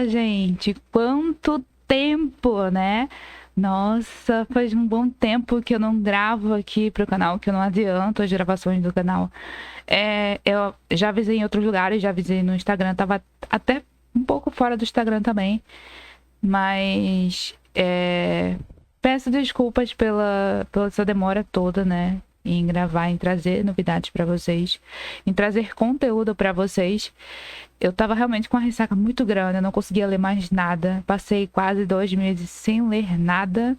Nossa, gente, quanto tempo, né? Nossa, faz um bom tempo que eu não gravo aqui pro canal, que eu não adianto as gravações do canal. Eu já avisei em outros lugares, já avisei no Instagram, tava até um pouco fora do Instagram também, mas peço desculpas pela essa demora toda, né? Em gravar, em trazer novidades pra vocês, em trazer conteúdo pra vocês. Eu tava realmente com uma ressaca muito grande, eu não conseguia ler mais nada. Passei quase 2 meses sem ler nada.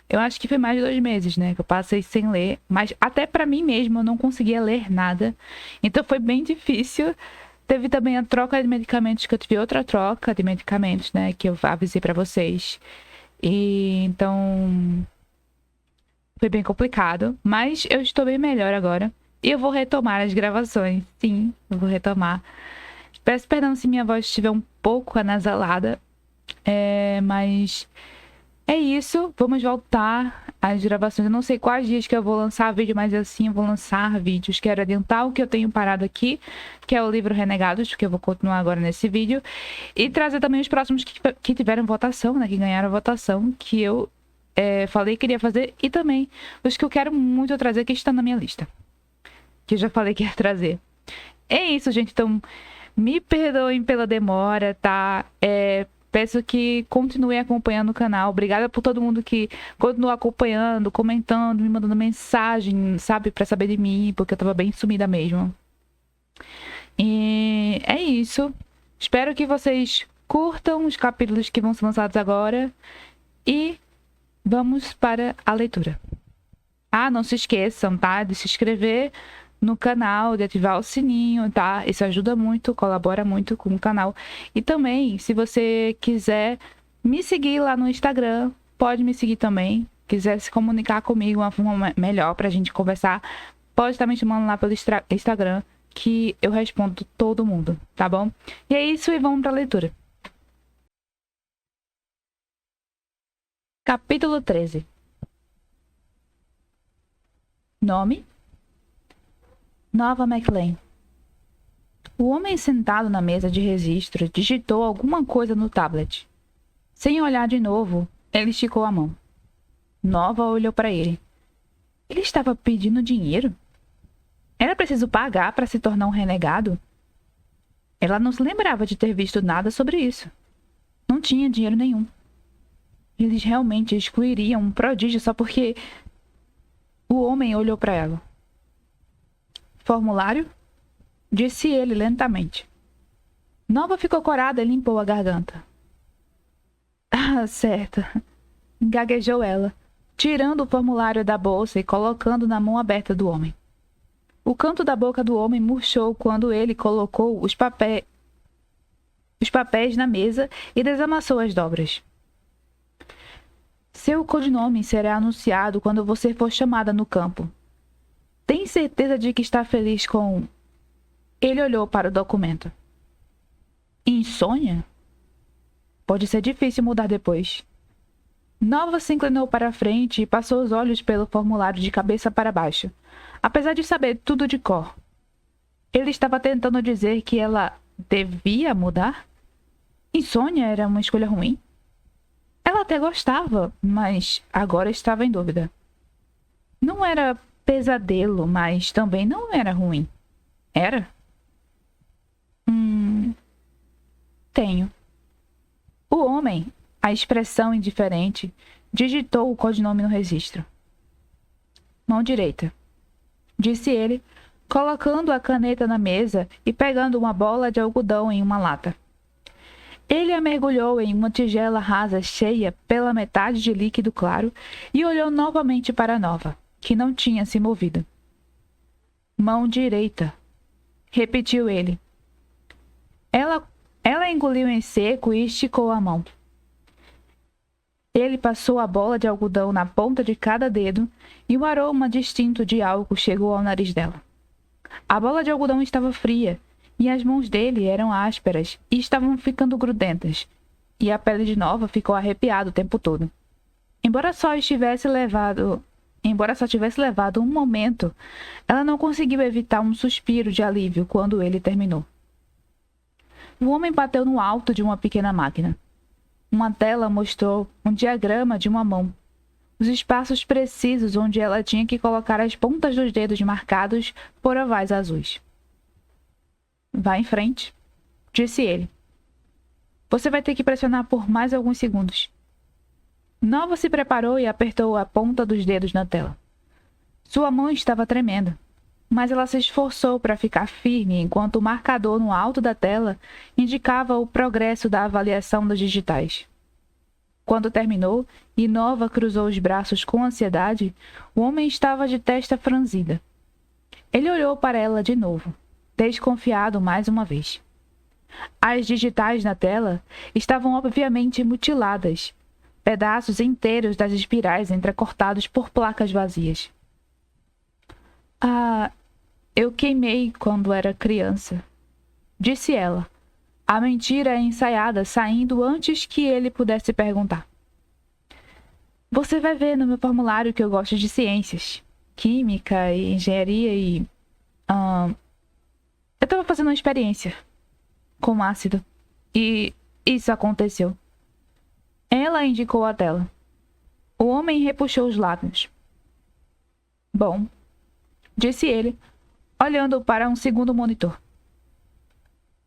Eu acho que foi mais de 2 meses, né? Que eu passei sem ler. Mas até pra mim mesma eu não conseguia ler nada. Então foi bem difícil. Teve também a troca de medicamentos, que eu tive outra troca de medicamentos, né? Que eu avisei pra vocês. E então foi bem complicado. Mas eu estou bem melhor agora. E eu vou retomar as gravações. Sim, eu vou retomar. Peço perdão se minha voz estiver um pouco anasalada, mas é isso. Vamos voltar às gravações. Eu não sei quais dias que eu vou lançar vídeo, mas assim eu vou lançar vídeos. Quero adiantar o que eu tenho parado aqui, que é o livro Renegados, que eu vou continuar agora nesse vídeo. E trazer também os próximos que tiveram votação, né? Que ganharam votação, que eu falei que queria fazer. E também os que eu quero muito trazer, que estão na minha lista. Que eu já falei que ia trazer. É isso, gente. Então, me perdoem pela demora, tá? Peço que continuem acompanhando o canal. Obrigada por todo mundo que continua acompanhando, comentando, me mandando mensagem, sabe? Pra saber de mim, porque eu tava bem sumida mesmo. E é isso. Espero que vocês curtam os capítulos que vão ser lançados agora. E vamos para a leitura. Ah, não se esqueçam, tá? De se inscrever no canal, de ativar o sininho, tá? Isso ajuda muito, colabora muito com o canal. E também, se você quiser me seguir lá no Instagram, pode me seguir também. Quiser se comunicar comigo de uma forma melhor pra gente conversar, pode estar me chamando lá pelo Instagram, que eu respondo todo mundo, tá bom? E é isso, e vamos pra leitura. Capítulo 13. Nome: Nova McLean. O homem sentado na mesa de registro digitou alguma coisa no tablet. Sem olhar de novo, ele esticou a mão. Nova olhou para ele. Ele estava pedindo dinheiro? Era preciso pagar para se tornar um renegado? Ela não se lembrava de ter visto nada sobre isso. Não tinha dinheiro nenhum. Eles realmente excluiriam um prodígio só porque... O homem olhou para ela. Formulário? Disse ele lentamente. Nova ficou corada e limpou a garganta. Ah, certo. Gaguejou ela, tirando o formulário da bolsa e colocando na mão aberta do homem. O canto da boca do homem murchou quando ele colocou os papéis na mesa e desamassou as dobras. Seu codinome será anunciado quando você for chamada no campo. Tem certeza de que está feliz com... Ele olhou para o documento. Insônia? Pode ser difícil mudar depois. Nova se inclinou para a frente e passou os olhos pelo formulário de cabeça para baixo, apesar de saber tudo de cor. Ele estava tentando dizer que ela devia mudar? Insônia era uma escolha ruim? Ela até gostava, mas agora estava em dúvida. Não era pesadelo, mas também não era ruim. Era? Tenho. O homem, a expressão indiferente, digitou o codinome no registro. Mão direita, disse ele, colocando a caneta na mesa e pegando uma bola de algodão em uma lata. Ele a mergulhou em uma tigela rasa cheia pela metade de líquido claro e olhou novamente para Nova, que não tinha se movido. Mão direita, repetiu ele. Ela engoliu em seco e esticou a mão. Ele passou a bola de algodão na ponta de cada dedo e um aroma distinto de álcool chegou ao nariz dela. A bola de algodão estava fria e as mãos dele eram ásperas e estavam ficando grudentas, e a pele de Nova ficou arrepiada o tempo todo. Embora só tivesse levado um momento, ela não conseguiu evitar um suspiro de alívio quando ele terminou. O homem bateu no alto de uma pequena máquina. Uma tela mostrou um diagrama de uma mão, os espaços precisos onde ela tinha que colocar as pontas dos dedos marcados por ovais azuis. Vá em frente, disse ele. Você vai ter que pressionar por mais alguns segundos. Nova se preparou e apertou a ponta dos dedos na tela. Sua mão estava tremendo, mas ela se esforçou para ficar firme enquanto o marcador no alto da tela indicava o progresso da avaliação dos digitais. Quando terminou e Nova cruzou os braços com ansiedade, o homem estava de testa franzida. Ele olhou para ela de novo, desconfiado mais uma vez. As digitais na tela estavam obviamente mutiladas, pedaços inteiros das espirais entrecortados por placas vazias. Eu queimei quando era criança, disse ela, a mentira ensaiada saindo antes que ele pudesse perguntar. Você vai ver no meu formulário que eu gosto de ciências, química e engenharia e... eu estava fazendo uma experiência com ácido e isso aconteceu. Ela indicou a tela. O homem repuxou os lábios. Bom, disse ele, olhando para um segundo monitor.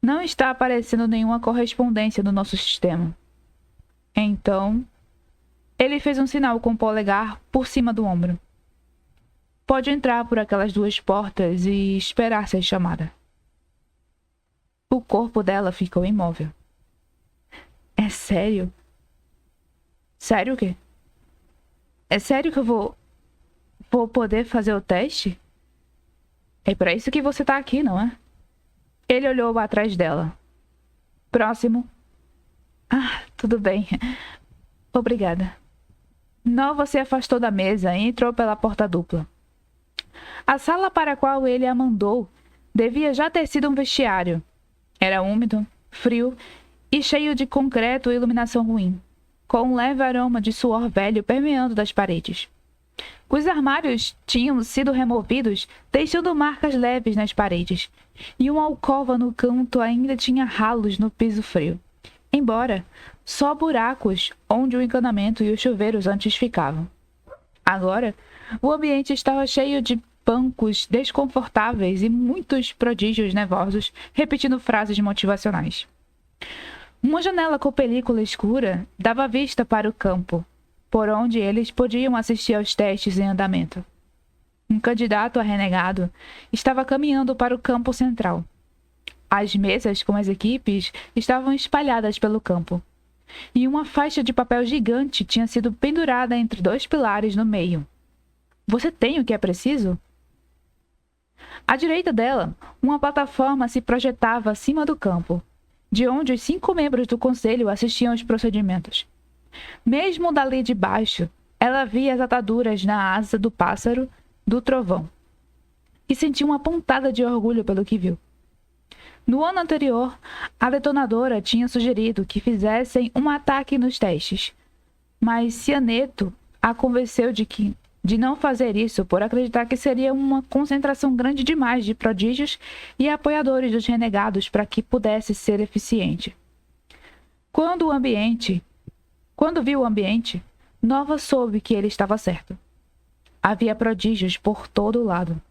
Não está aparecendo nenhuma correspondência no nosso sistema. Então, ele fez um sinal com o polegar por cima do ombro. Pode entrar por aquelas duas portas e esperar ser chamada. O corpo dela ficou imóvel. É sério? Sério o quê? É sério que eu vou poder fazer o teste? É para isso que você tá aqui, não é? Ele olhou atrás dela. Próximo. Tudo bem. Obrigada. Nova se afastou da mesa e entrou pela porta dupla. A sala para a qual ele a mandou devia já ter sido um vestiário. Era úmido, frio e cheio de concreto e iluminação ruim, com um leve aroma de suor velho permeando das paredes. Os armários tinham sido removidos, deixando marcas leves nas paredes, e uma alcova no canto ainda tinha ralos no piso frio, embora só buracos onde o encanamento e os chuveiros antes ficavam. Agora, o ambiente estava cheio de bancos desconfortáveis e muitos prodígios nervosos repetindo frases motivacionais. Uma janela com película escura dava vista para o campo, por onde eles podiam assistir aos testes em andamento. Um candidato a renegado estava caminhando para o campo central. As mesas com as equipes estavam espalhadas pelo campo, e uma faixa de papel gigante tinha sido pendurada entre dois pilares no meio. Você tem o que é preciso? À direita dela, uma plataforma se projetava acima do campo, de onde os 5 membros do conselho assistiam aos procedimentos. Mesmo dali de baixo, ela via as ataduras na asa do pássaro do trovão e sentiu uma pontada de orgulho pelo que viu. No ano anterior, a detonadora tinha sugerido que fizessem um ataque nos testes, mas Cianeto a convenceu de não fazer isso por acreditar que seria uma concentração grande demais de prodígios e apoiadores dos renegados para que pudesse ser eficiente. Quando viu o ambiente, Nova soube que ele estava certo. Havia prodígios por todo lado.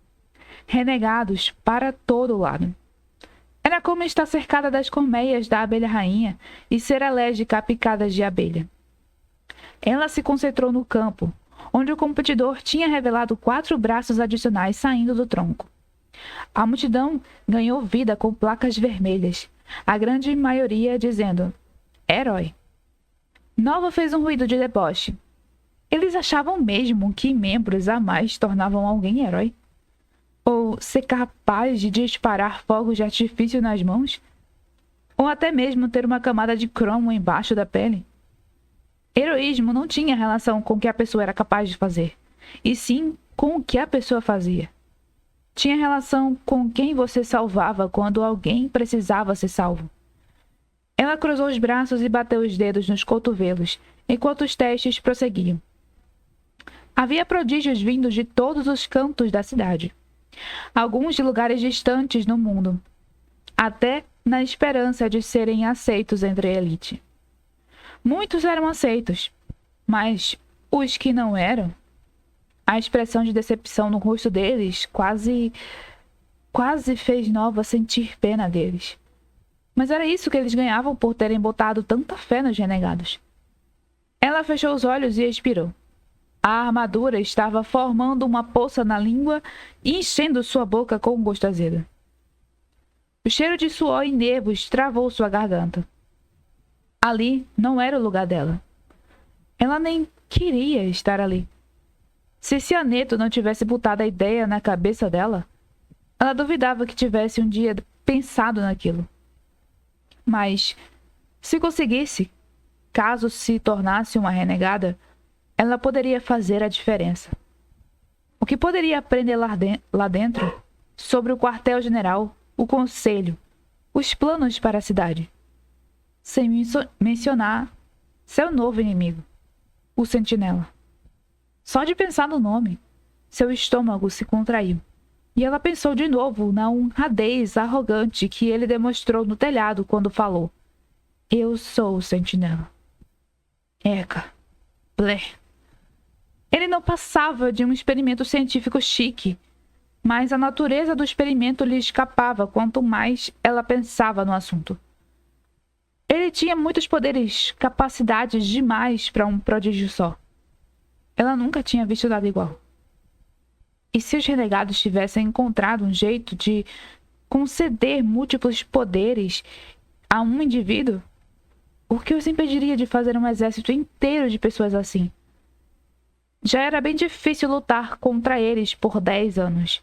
Renegados para todo lado. Era como estar cercada das colmeias da abelha-rainha e ser alérgica a picadas de abelha. Ela se concentrou no campo, onde o competidor tinha revelado 4 braços adicionais saindo do tronco. A multidão ganhou vida com placas vermelhas, a grande maioria dizendo "Herói". Nova fez um ruído de deboche. Eles achavam mesmo que membros a mais tornavam alguém herói? Ou ser capaz de disparar fogos de artifício nas mãos? Ou até mesmo ter uma camada de cromo embaixo da pele? Heroísmo não tinha relação com o que a pessoa era capaz de fazer, e sim com o que a pessoa fazia. Tinha relação com quem você salvava quando alguém precisava ser salvo. Ela cruzou os braços e bateu os dedos nos cotovelos, enquanto os testes prosseguiam. Havia prodígios vindos de todos os cantos da cidade, alguns de lugares distantes no mundo, até na esperança de serem aceitos entre a elite. Muitos eram aceitos, mas os que não eram, a expressão de decepção no rosto deles quase fez Nova sentir pena deles. Mas era isso que eles ganhavam por terem botado tanta fé nos renegados. Ela fechou os olhos e expirou. A armadura estava formando uma poça na língua e enchendo sua boca com gosto azedo. O cheiro de suor e nervos travou sua garganta. Ali não era o lugar dela. Ela nem queria estar ali. Se Cianeto não tivesse botado a ideia na cabeça dela, ela duvidava que tivesse um dia pensado naquilo. Mas, se conseguisse, caso se tornasse uma renegada, ela poderia fazer a diferença. O que poderia aprender lá dentro sobre o quartel-general, o conselho, os planos para a cidade, sem mencionar seu novo inimigo, o Sentinela. Só de pensar no nome, seu estômago se contraiu. E ela pensou de novo na honradez arrogante que ele demonstrou no telhado quando falou: "Eu sou o Sentinela." Eca. Blé. Ele não passava de um experimento científico chique, mas a natureza do experimento lhe escapava quanto mais ela pensava no assunto. Ele tinha muitos poderes, capacidades demais para um prodígio só. Ela nunca tinha visto nada igual. E se os renegados tivessem encontrado um jeito de conceder múltiplos poderes a um indivíduo, o que os impediria de fazer um exército inteiro de pessoas assim? Já era bem difícil lutar contra eles por 10 anos.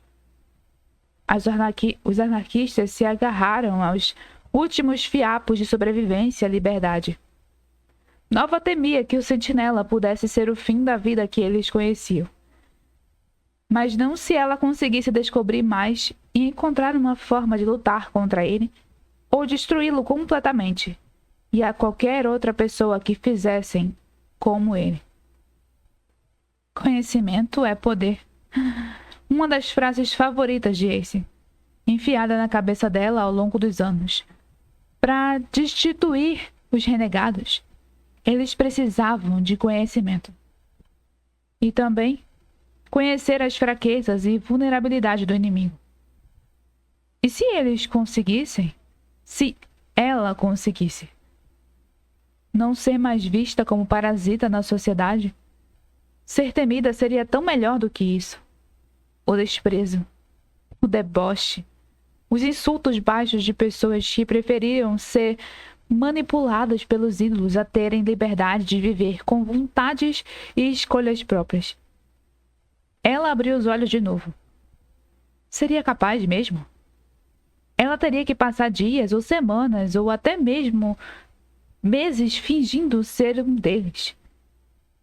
Os anarquistas se agarraram aos últimos fiapos de sobrevivência à liberdade. Nova temia que o Sentinela pudesse ser o fim da vida que eles conheciam. Mas não se ela conseguisse descobrir mais e encontrar uma forma de lutar contra ele ou destruí-lo completamente, e a qualquer outra pessoa que fizessem como ele. Conhecimento é poder. Uma das frases favoritas de Ace, enfiada na cabeça dela ao longo dos anos. Para destituir os renegados, eles precisavam de conhecimento. E também conhecer as fraquezas e vulnerabilidade do inimigo. E se eles conseguissem, se ela conseguisse, não ser mais vista como parasita na sociedade, ser temida seria tão melhor do que isso. O desprezo, o deboche, os insultos baixos de pessoas que preferiam ser manipuladas pelos ídolos a terem liberdade de viver com vontades e escolhas próprias. Ela abriu os olhos de novo. Seria capaz mesmo? Ela teria que passar dias ou semanas ou até mesmo meses fingindo ser um deles.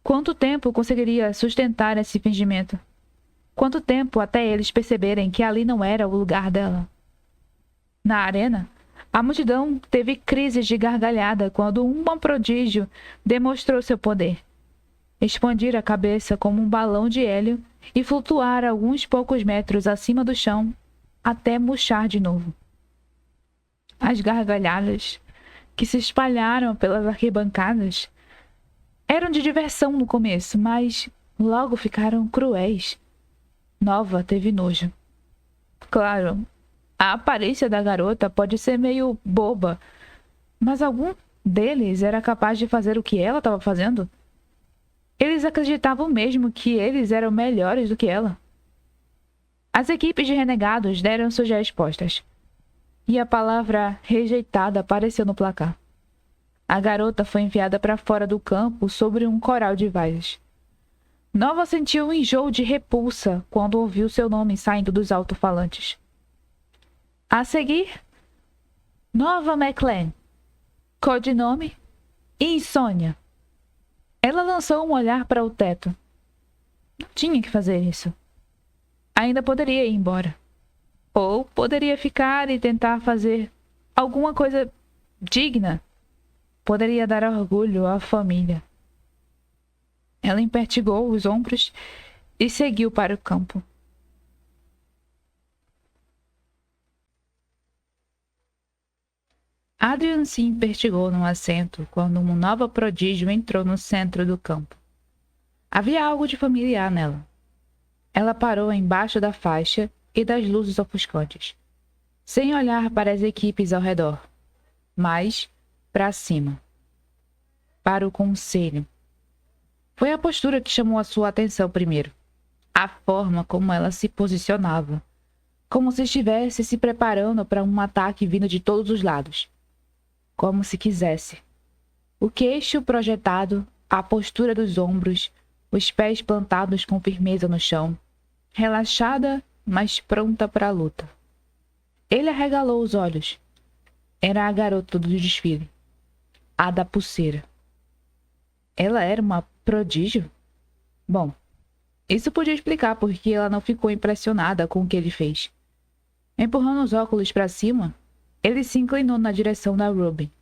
Quanto tempo conseguiria sustentar esse fingimento? Quanto tempo até eles perceberem que ali não era o lugar dela? Na arena, a multidão teve crises de gargalhada quando um prodígio demonstrou seu poder. Expandir a cabeça como um balão de hélio e flutuar alguns poucos metros acima do chão até murchar de novo. As gargalhadas, que se espalharam pelas arquibancadas, eram de diversão no começo, mas logo ficaram cruéis. Nova teve nojo. Claro, a aparência da garota pode ser meio boba, mas algum deles era capaz de fazer o que ela estava fazendo? Eles acreditavam mesmo que eles eram melhores do que ela. As equipes de renegados deram suas respostas, e a palavra rejeitada apareceu no placar. A garota foi enviada para fora do campo sobre um coral de vaias. Nova sentiu um enjoo de repulsa quando ouviu seu nome saindo dos alto-falantes. A seguir, Nova McLean, codinome Insônia. Ela lançou um olhar para o teto. Não tinha que fazer isso. Ainda poderia ir embora. Ou poderia ficar e tentar fazer alguma coisa digna. Poderia dar orgulho à família. Ela empertigou os ombros e seguiu para o campo. Adrian se empertigou num assento quando uma nova prodígio entrou no centro do campo. Havia algo de familiar nela. Ela parou embaixo da faixa e das luzes ofuscantes, sem olhar para as equipes ao redor, mas para cima, para o conselho. Foi a postura que chamou a sua atenção primeiro. A forma como ela se posicionava, como se estivesse se preparando para um ataque vindo de todos os lados. Como se quisesse. O queixo projetado, a postura dos ombros, os pés plantados com firmeza no chão, relaxada, mas pronta para a luta. Ele arregalou os olhos. Era a garota do desfile. A da pulseira. Ela era uma prodígio? Bom, isso podia explicar porque ela não ficou impressionada com o que ele fez. Empurrando os óculos para cima, ele se inclinou na direção da Ruby.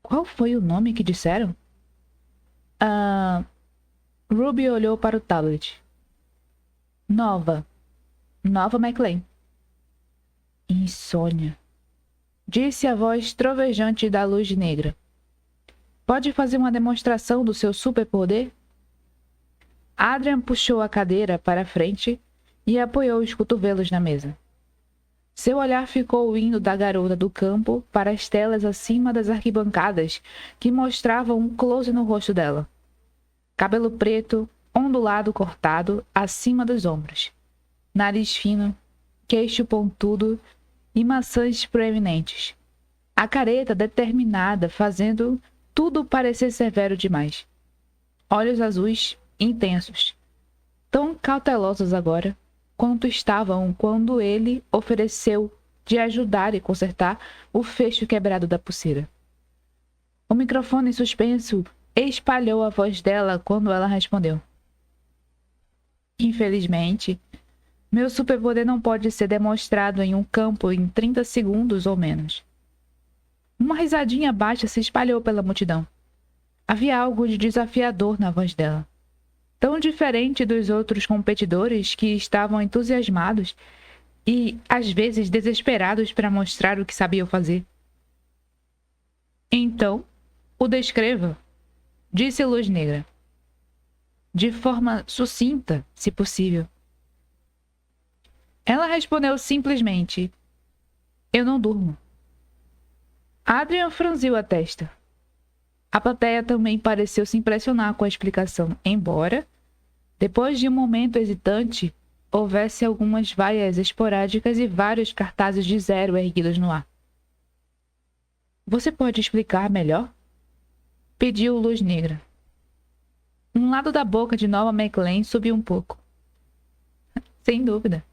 Qual foi o nome que disseram? Ruby olhou para o tablet. Nova McLean. Insônia. Disse a voz trovejante da luz negra. Pode fazer uma demonstração do seu superpoder? Adrian puxou a cadeira para a frente e apoiou os cotovelos na mesa. Seu olhar ficou indo da garota do campo para as telas acima das arquibancadas que mostravam um close no rosto dela. Cabelo preto, ondulado cortado, acima dos ombros. Nariz fino, queixo pontudo e maçãs proeminentes. A careta determinada, fazendo tudo parecer severo demais. Olhos azuis intensos, tão cautelosos agora, quanto estavam quando ele ofereceu de ajudar e consertar o fecho quebrado da pulseira. O microfone suspenso espalhou a voz dela quando ela respondeu. Infelizmente, meu superpoder não pode ser demonstrado em um campo em 30 segundos ou menos. Uma risadinha baixa se espalhou pela multidão. Havia algo de desafiador na voz dela. Tão diferente dos outros competidores que estavam entusiasmados e, às vezes, desesperados para mostrar o que sabiam fazer. Então, o descreva, disse Luz Negra. De forma sucinta, se possível. Ela respondeu simplesmente, eu não durmo. Adrian franziu a testa. A plateia também pareceu se impressionar com a explicação, embora, depois de um momento hesitante, houvesse algumas vaias esporádicas e vários cartazes de 0 erguidos no ar. Você pode explicar melhor? Pediu Luz Negra. Um lado da boca de Nova McLean subiu um pouco. Sem dúvida.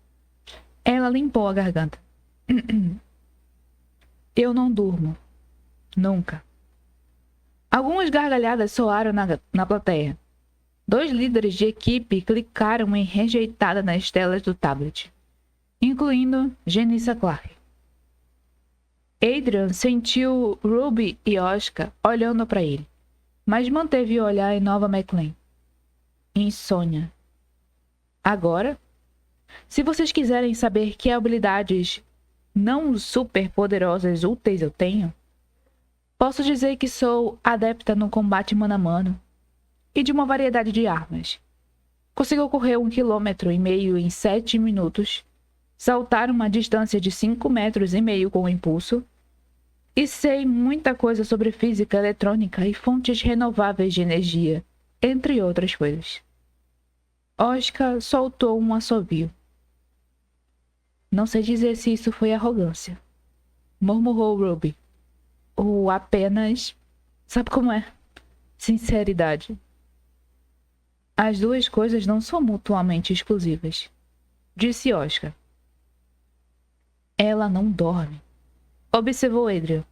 Ela limpou a garganta. Eu não durmo. Nunca. Algumas gargalhadas soaram na plateia. 2 líderes de equipe clicaram em rejeitada nas telas do tablet, incluindo Genissa Clark. Adrian sentiu Ruby e Oscar olhando para ele, mas manteve o olhar em Nova McLean. Insônia. Agora, se vocês quiserem saber que habilidades não super poderosas úteis eu tenho, posso dizer que sou adepta no combate mano a mano e de uma variedade de armas. Consigo correr 1,5 km em 7 minutos, saltar uma distância de 5,5 metros com impulso, e sei muita coisa sobre física eletrônica e fontes renováveis de energia, entre outras coisas. Oscar soltou um assovio. Não sei dizer se isso foi arrogância, murmurou Ruby. Ou apenas, sabe como é? Sinceridade. As duas coisas não são mutuamente exclusivas, disse Oscar. Ela não dorme, observou Adrian,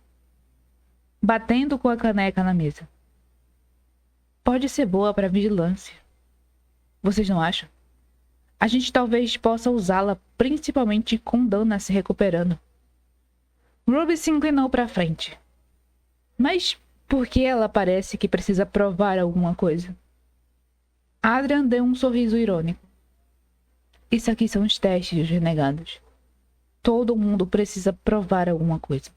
batendo com a caneca na mesa. Pode ser boa para vigilância. Vocês não acham? A gente talvez possa usá-la principalmente com Dana se recuperando. Ruby se inclinou para frente. Mas por que ela parece que precisa provar alguma coisa? Adrian deu um sorriso irônico. Isso aqui são os testes dos renegados. Todo mundo precisa provar alguma coisa.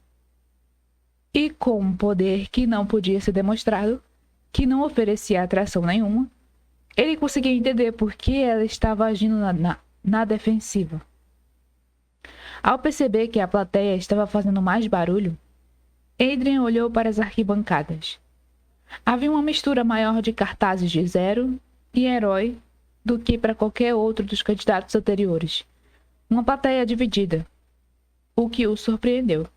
E com um poder que não podia ser demonstrado, que não oferecia atração nenhuma, ele conseguia entender por que ela estava agindo na defensiva. Ao perceber que a plateia estava fazendo mais barulho, Adrian olhou para as arquibancadas. Havia uma mistura maior de cartazes de Zero e Herói do que para qualquer outro dos candidatos anteriores. Uma plateia dividida, o que o surpreendeu.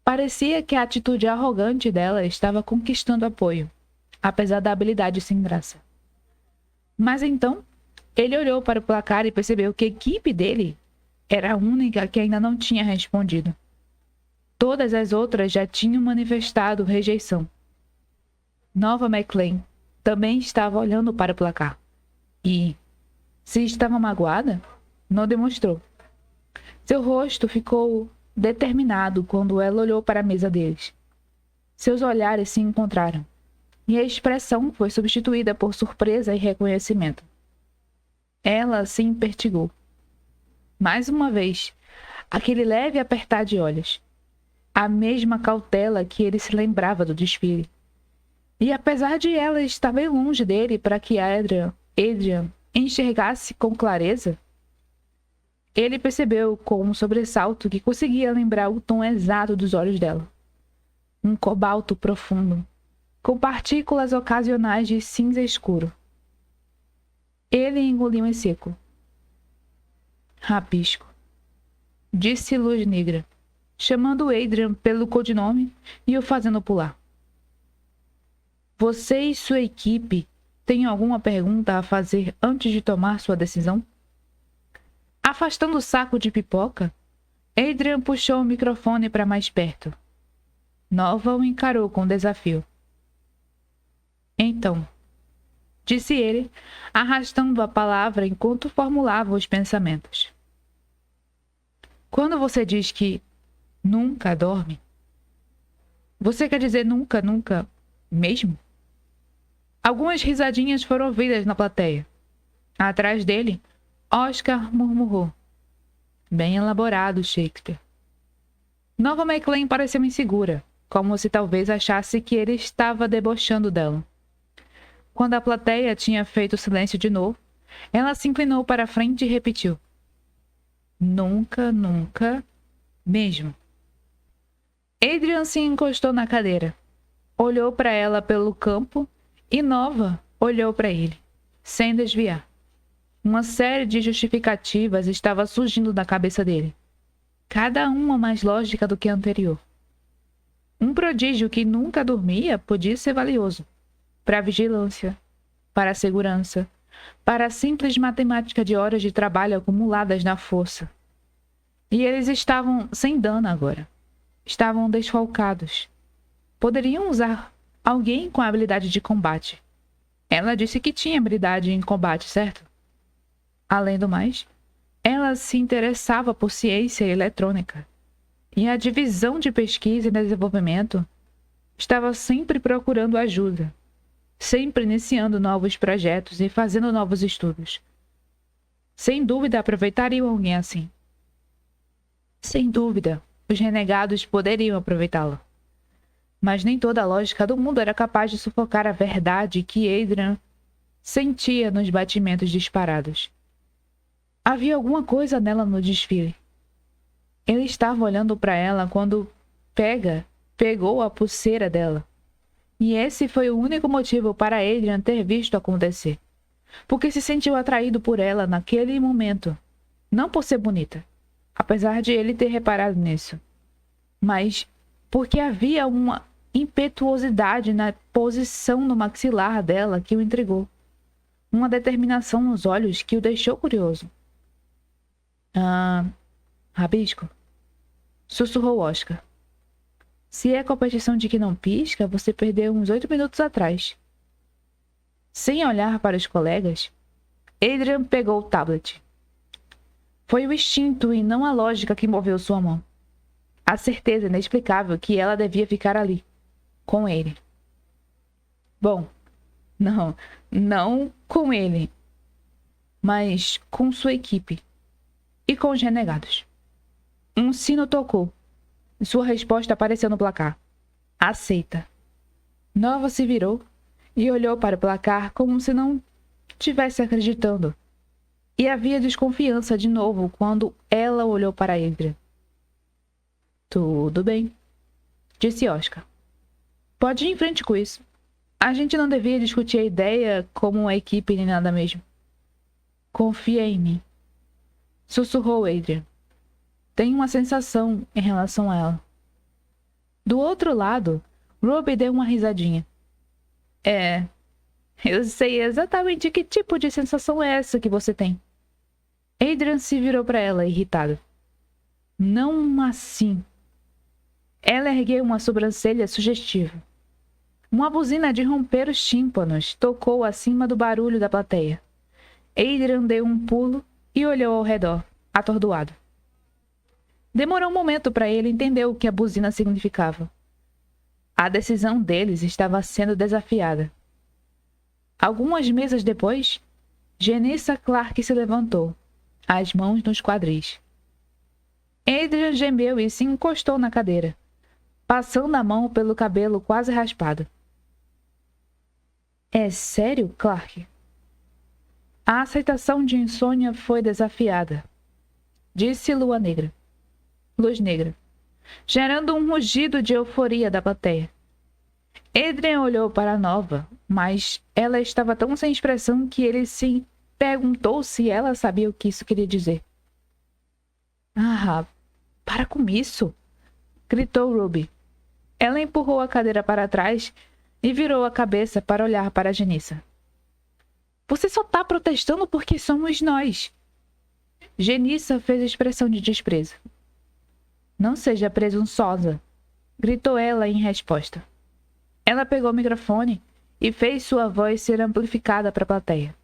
Parecia que a atitude arrogante dela estava conquistando apoio, apesar da habilidade sem graça. Mas então, ele olhou para o placar e percebeu que a equipe dele era a única que ainda não tinha respondido. Todas as outras já tinham manifestado rejeição. Nova McLean também estava olhando para o placar. E, se estava magoada, não demonstrou. Seu rosto ficou determinado quando ela olhou para a mesa deles. Seus olhares se encontraram, e a expressão foi substituída por surpresa e reconhecimento. Ela se impertigou. Mais uma vez, aquele leve apertar de olhos. A mesma cautela que ele se lembrava do desfile. E apesar de ela estar bem longe dele para que Adrian enxergasse com clareza, ele percebeu com um sobressalto que conseguia lembrar o tom exato dos olhos dela. Um cobalto profundo, com partículas ocasionais de cinza escuro. Ele engoliu em seco. Rabisco, disse Luz Negra, chamando Adrian pelo codinome e o fazendo pular. Você e sua equipe têm alguma pergunta a fazer antes de tomar sua decisão? Afastando o saco de pipoca, Adrian puxou o microfone para mais perto. Nova o encarou com desafio. Então, disse ele, arrastando a palavra enquanto formulava os pensamentos. Quando você diz que nunca dorme, você quer dizer nunca, nunca mesmo? Algumas risadinhas foram ouvidas na plateia. Atrás dele, Oscar murmurou. Bem elaborado, Shakespeare. Nova McLean pareceu insegura, como se talvez achasse que ele estava debochando dela. Quando a plateia tinha feito silêncio de novo, ela se inclinou para a frente e repetiu. Nunca, nunca, mesmo. Adrian se encostou na cadeira, olhou para ela pelo campo e Nova olhou para ele, sem desviar. Uma série de justificativas estava surgindo da cabeça dele, cada uma mais lógica do que a anterior. Um prodígio que nunca dormia podia ser valioso para a vigilância, para a segurança, para a simples matemática de horas de trabalho acumuladas na força. E eles estavam sem dano agora. Estavam desfalcados. Poderiam usar alguém com habilidade de combate. Ela disse que tinha habilidade em combate, certo? Além do mais, ela se interessava por ciência eletrônica. E a divisão de pesquisa e desenvolvimento estava sempre procurando ajuda, sempre iniciando novos projetos e fazendo novos estudos. Sem dúvida aproveitariam alguém assim. Sem dúvida, os renegados poderiam aproveitá-lo. Mas nem toda a lógica do mundo era capaz de sufocar a verdade que Adrian sentia nos batimentos disparados. Havia alguma coisa nela no desfile. Ele estava olhando para ela quando pegou a pulseira dela. E esse foi o único motivo para Adrian ter visto acontecer. Porque se sentiu atraído por ela naquele momento. Não por ser bonita, apesar de ele ter reparado nisso. Mas porque havia uma impetuosidade na posição no maxilar dela que o intrigou. Uma determinação nos olhos que o deixou curioso. Rabisco? Sussurrou Oscar. Se é competição de que não pisca, você perdeu uns 8 minutos atrás. Sem olhar para os colegas, Adrian pegou o tablet. Foi o instinto e não a lógica que moveu sua mão. A certeza inexplicável que ela devia ficar ali, com ele. Bom, não com ele, mas com sua equipe e com os renegados. Um sino tocou. Sua resposta apareceu no placar. Aceita. Nova se virou e olhou para o placar como se não estivesse acreditando. E havia desconfiança de novo quando ela olhou para Adrian. Tudo bem, disse Oscar. Pode ir em frente com isso. A gente não devia discutir a ideia como uma equipe nem nada mesmo. Confia em mim, sussurrou Adrian. Tenho uma sensação em relação a ela. Do outro lado, Ruby deu uma risadinha. Eu sei exatamente que tipo de sensação é essa que você tem. Adrian se virou para ela, irritado. Não assim. Ela ergueu uma sobrancelha sugestiva. Uma buzina de romper os tímpanos tocou acima do barulho da plateia. Adrian deu um pulo e olhou ao redor, atordoado. Demorou um momento para ele entender o que a buzina significava. A decisão deles estava sendo desafiada. Algumas mesas depois, Janissa Clark se levantou, as mãos nos quadris. Adrian gemeu e se encostou na cadeira, passando a mão pelo cabelo quase raspado. É sério, Clark? A aceitação de insônia foi desafiada, disse Luz Negra, gerando um rugido de euforia da plateia. Adrian olhou para a Nova, mas ela estava tão sem expressão que ele se perguntou se ela sabia o que isso queria dizer. Para com isso! Gritou Ruby. Ela empurrou a cadeira para trás e virou a cabeça para olhar para Janissa. Você só está protestando porque somos nós. Janissa fez expressão de desprezo. Não seja presunçosa, gritou ela em resposta. Ela pegou o microfone e fez sua voz ser amplificada para a plateia.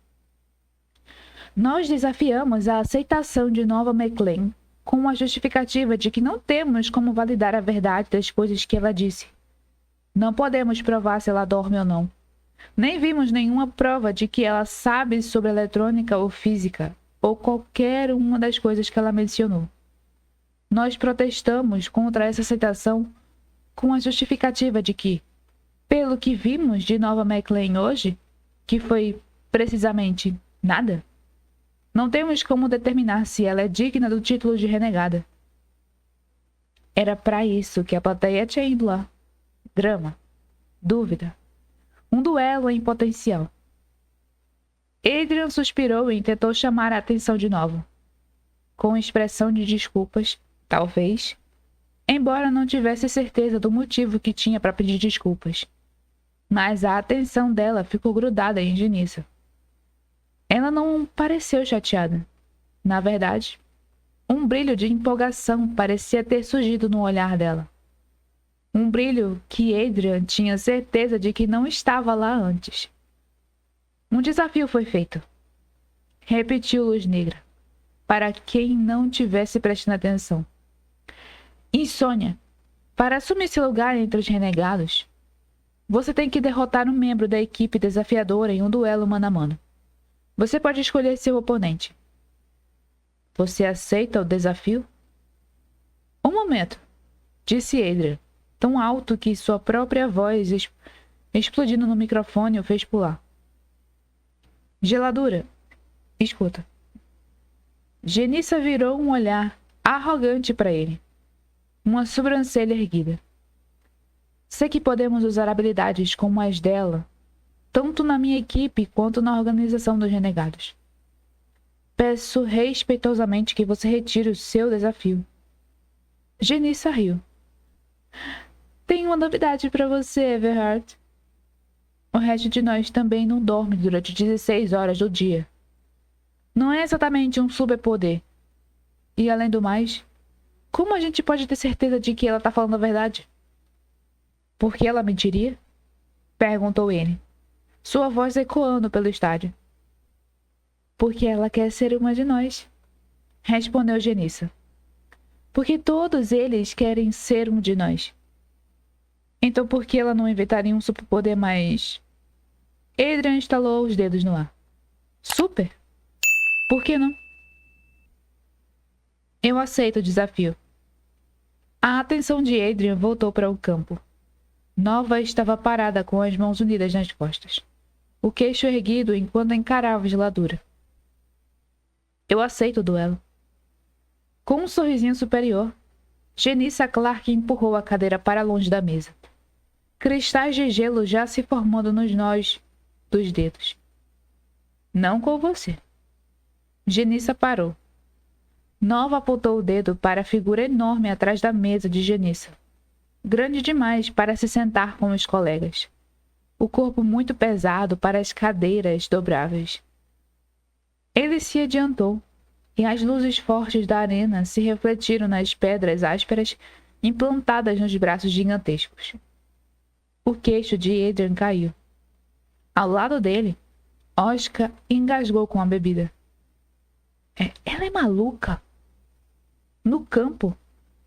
Nós desafiamos a aceitação de Nova McLean com a justificativa de que não temos como validar a verdade das coisas que ela disse. Não podemos provar se ela dorme ou não. Nem vimos nenhuma prova de que ela sabe sobre eletrônica ou física, ou qualquer uma das coisas que ela mencionou. Nós protestamos contra essa aceitação com a justificativa de que, pelo que vimos de Nova McLean hoje, que foi precisamente nada, não temos como determinar se ela é digna do título de renegada. Era para isso que a plateia tinha ido lá. Drama, dúvida, um duelo em potencial. Adrian suspirou e tentou chamar a atenção de novo. Com expressão de desculpas, talvez, embora não tivesse certeza do motivo que tinha para pedir desculpas. Mas a atenção dela ficou grudada em Janissa. Ela não pareceu chateada. Na verdade, um brilho de empolgação parecia ter surgido no olhar dela. Um brilho que Adrian tinha certeza de que não estava lá antes. Um desafio foi feito. Repetiu Luz Negra, para quem não tivesse prestando atenção. Insônia, para assumir seu lugar entre os renegados, você tem que derrotar um membro da equipe desafiadora em um duelo mano a mano. Você pode escolher seu oponente. Você aceita o desafio? Um momento, disse Adrian, tão alto que sua própria voz explodindo no microfone o fez pular. Geladura, escuta. Janissa virou um olhar arrogante para ele, uma sobrancelha erguida. Sei que podemos usar habilidades como as dela, tanto na minha equipe quanto na organização dos renegados. Peço respeitosamente que você retire o seu desafio. Janissa riu. Tenho uma novidade para você, Everhart. O resto de nós também não dorme durante 16 horas do dia. Não é exatamente um superpoder. E, além do mais, como a gente pode ter certeza de que ela está falando a verdade? Por que ela mentiria? Perguntou ele, sua voz ecoando pelo estádio. Porque ela quer ser uma de nós, respondeu Janissa. Porque todos eles querem ser um de nós. Então por que ela não inventaria um superpoder mais... Adrian estalou os dedos no ar. Super? Por que não? Eu aceito o desafio. A atenção de Adrian voltou para o campo. Nova estava parada com as mãos unidas nas costas, o queixo erguido enquanto encarava a geladura. Eu aceito o duelo. Com um sorrisinho superior, Genissa Clark empurrou a cadeira para longe da mesa. Cristais de gelo já se formando nos nós dos dedos. Não com você. Genissa parou. Nova apontou o dedo para a figura enorme atrás da mesa de Genissa. Grande demais para se sentar com os colegas. O corpo muito pesado para as cadeiras dobráveis. Ele se adiantou, e as luzes fortes da arena se refletiram nas pedras ásperas implantadas nos braços gigantescos. O queixo de Adrian caiu. Ao lado dele, Oscar engasgou com a bebida. Ela é maluca. No campo,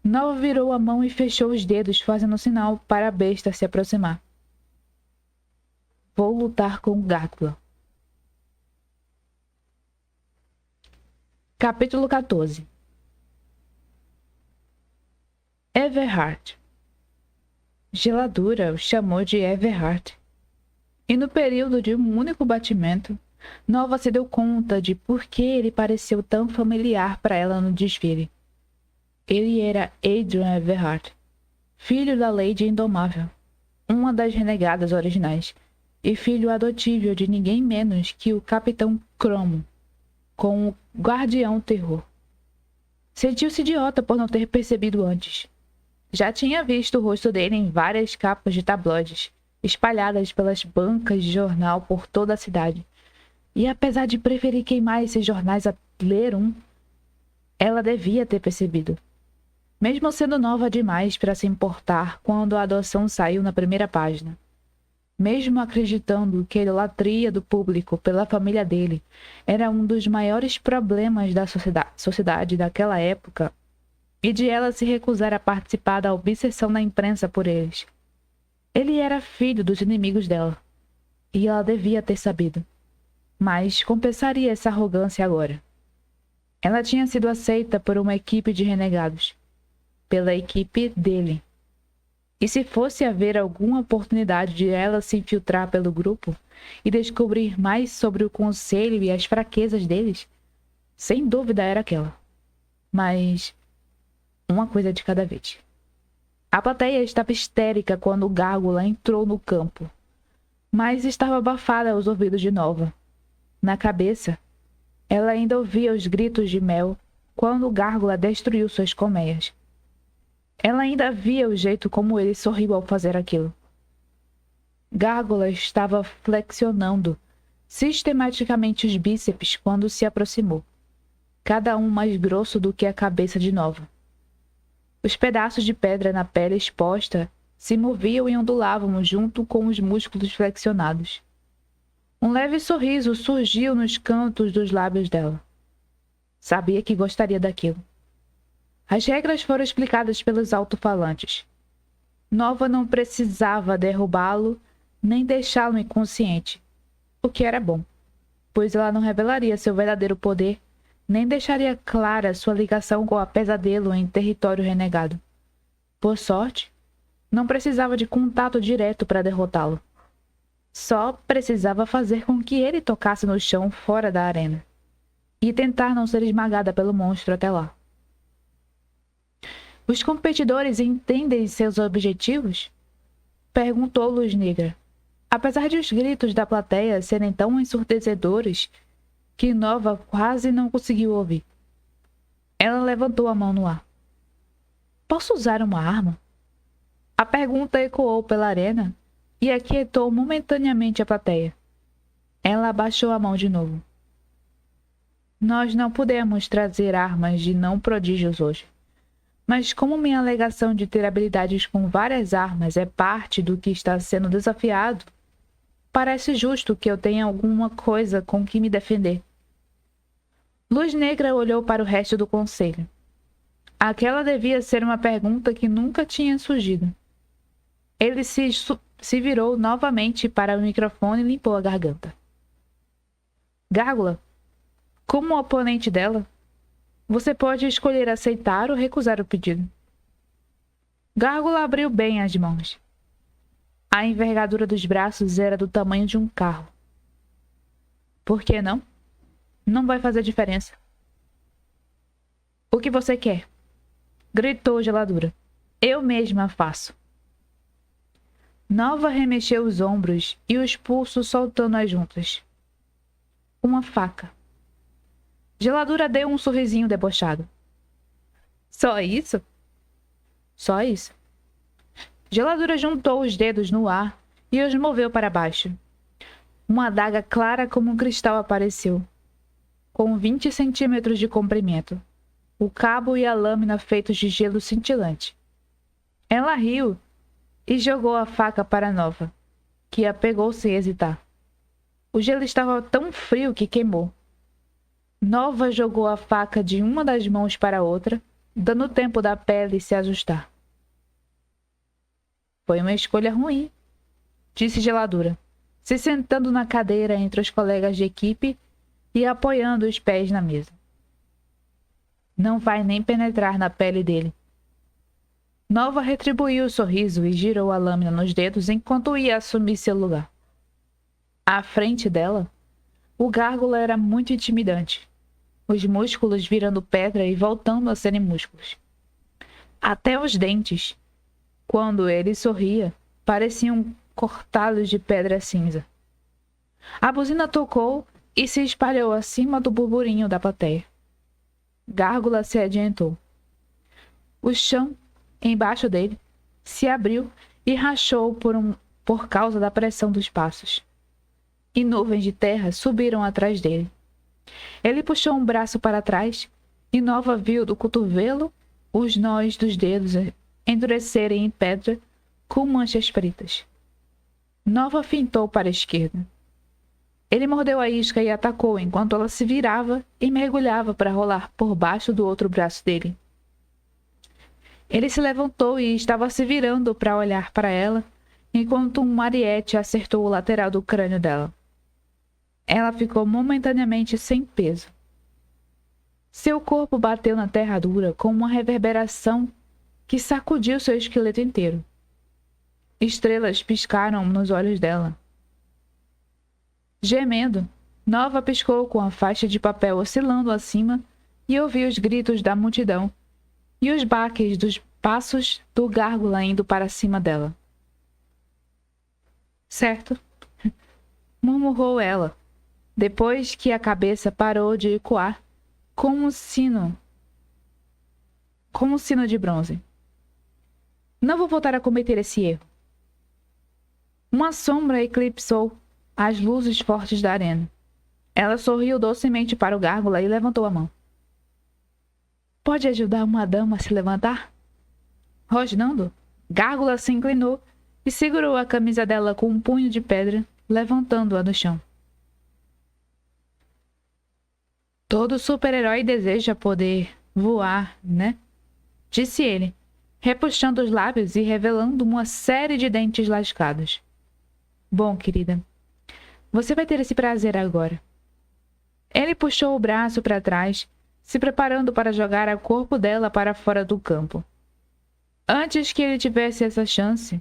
Nova virou a mão e fechou os dedos, fazendo sinal para a besta se aproximar. Vou lutar com o Gárgula. Capítulo 14. Everhard. Geladura o chamou de Everhard. E no período de um único batimento, Nova se deu conta de por que ele pareceu tão familiar para ela no desfile. Ele era Adrian Everhard, filho da Lady Indomável, uma das renegadas originais, e filho adotível de ninguém menos que o Capitão Cromo, com o Guardião Terror. Sentiu-se idiota por não ter percebido antes. Já tinha visto o rosto dele em várias capas de tabloides, espalhadas pelas bancas de jornal por toda a cidade. E apesar de preferir queimar esses jornais a ler um, ela devia ter percebido. Mesmo sendo nova demais para se importar quando a adoção saiu na primeira página. Mesmo acreditando que a idolatria do público pela família dele era um dos maiores problemas da sociedade daquela época, e de ela se recusar a participar da obsessão da imprensa por eles. Ele era filho dos inimigos dela, e ela devia ter sabido. Mas compensaria essa arrogância agora. Ela tinha sido aceita por uma equipe de renegados, pela equipe dele. E se fosse haver alguma oportunidade de ela se infiltrar pelo grupo e descobrir mais sobre o conselho e as fraquezas deles, sem dúvida era aquela. Mas uma coisa de cada vez. A plateia estava histérica quando o Gárgula entrou no campo, mas estava abafada aos ouvidos de Nova. Na cabeça, ela ainda ouvia os gritos de Mel quando o Gárgula destruiu suas colmeias. Ela ainda via o jeito como ele sorriu ao fazer aquilo. Gárgula estava flexionando sistematicamente os bíceps quando se aproximou, cada um mais grosso do que a cabeça de Nova. Os pedaços de pedra na pele exposta se moviam e ondulavam junto com os músculos flexionados. Um leve sorriso surgiu nos cantos dos lábios dela. Sabia que gostaria daquilo. As regras foram explicadas pelos alto-falantes. Nova não precisava derrubá-lo nem deixá-lo inconsciente, o que era bom, pois ela não revelaria seu verdadeiro poder, nem deixaria clara sua ligação com a Pesadelo em território renegado. Por sorte, não precisava de contato direto para derrotá-lo. Só precisava fazer com que ele tocasse no chão fora da arena e tentar não ser esmagada pelo monstro até lá. Os competidores entendem seus objetivos? Perguntou Luz Negra, apesar de os gritos da plateia serem tão ensurdecedores que Nova quase não conseguiu ouvir. Ela levantou a mão no ar. Posso usar uma arma? A pergunta ecoou pela arena e aquietou momentaneamente a plateia. Ela abaixou a mão de novo. Nós não podemos trazer armas de não prodígios hoje. Mas como minha alegação de ter habilidades com várias armas é parte do que está sendo desafiado, parece justo que eu tenha alguma coisa com que me defender. Luz Negra olhou para o resto do conselho. Aquela devia ser uma pergunta que nunca tinha surgido. Ele se virou novamente para o microfone e limpou a garganta. Gárgula, como oponente dela, você pode escolher aceitar ou recusar o pedido. Gárgula abriu bem as mãos. A envergadura dos braços era do tamanho de um carro. Por que não? Não vai fazer diferença. O que você quer? Gritou Geladura. Eu mesma faço. Nova remexeu os ombros e os pulsos soltando as juntas. Uma faca. Geladura deu um sorrisinho debochado. Só isso? Só isso. Geladura juntou os dedos no ar e os moveu para baixo. Uma adaga clara como um cristal apareceu, com 20 centímetros de comprimento, o cabo e a lâmina feitos de gelo cintilante. Ela riu e jogou a faca para Nova, que a pegou sem hesitar. O gelo estava tão frio que queimou. Nova jogou a faca de uma das mãos para a outra, dando tempo da pele se ajustar. Foi uma escolha ruim, disse Geladura, se sentando na cadeira entre os colegas de equipe e apoiando os pés na mesa. Não vai nem penetrar na pele dele. Nova retribuiu o sorriso e girou a lâmina nos dedos enquanto ia assumir seu lugar. À frente dela, o gárgula era muito intimidante, os músculos virando pedra e voltando a serem músculos. Até os dentes, quando ele sorria, pareciam cortados de pedra cinza. A buzina tocou e se espalhou acima do burburinho da plateia. Gárgula se adiantou. O chão, embaixo dele, se abriu e rachou por causa da pressão dos passos. E nuvens de terra subiram atrás dele. Ele puxou um braço para trás e Nova viu do cotovelo os nós dos dedos endurecerem em pedra com manchas pretas. Nova fintou para a esquerda. Ele mordeu a isca e atacou enquanto ela se virava e mergulhava para rolar por baixo do outro braço dele. Ele se levantou e estava se virando para olhar para ela, enquanto um ariete acertou o lateral do crânio dela. Ela ficou momentaneamente sem peso. Seu corpo bateu na terra dura com uma reverberação que sacudiu seu esqueleto inteiro. Estrelas piscaram nos olhos dela. Gemendo, Nova piscou com a faixa de papel oscilando acima e ouviu os gritos da multidão e os baques dos passos do gárgula indo para cima dela. Certo, murmurou ela, depois que a cabeça parou de ecoar como um sino de bronze. Não vou voltar a cometer esse erro. Uma sombra eclipsou as luzes fortes da arena. Ela sorriu docemente para o gárgula e levantou a mão. Pode ajudar uma dama a se levantar? Rosnando, Gárgula se inclinou e segurou a camisa dela com um punho de pedra, levantando-a do chão. Todo super-herói deseja poder voar, né? Disse ele, repuxando os lábios e revelando uma série de dentes lascados. Bom, querida, você vai ter esse prazer agora. Ele puxou o braço para trás, se preparando para jogar o corpo dela para fora do campo. Antes que ele tivesse essa chance,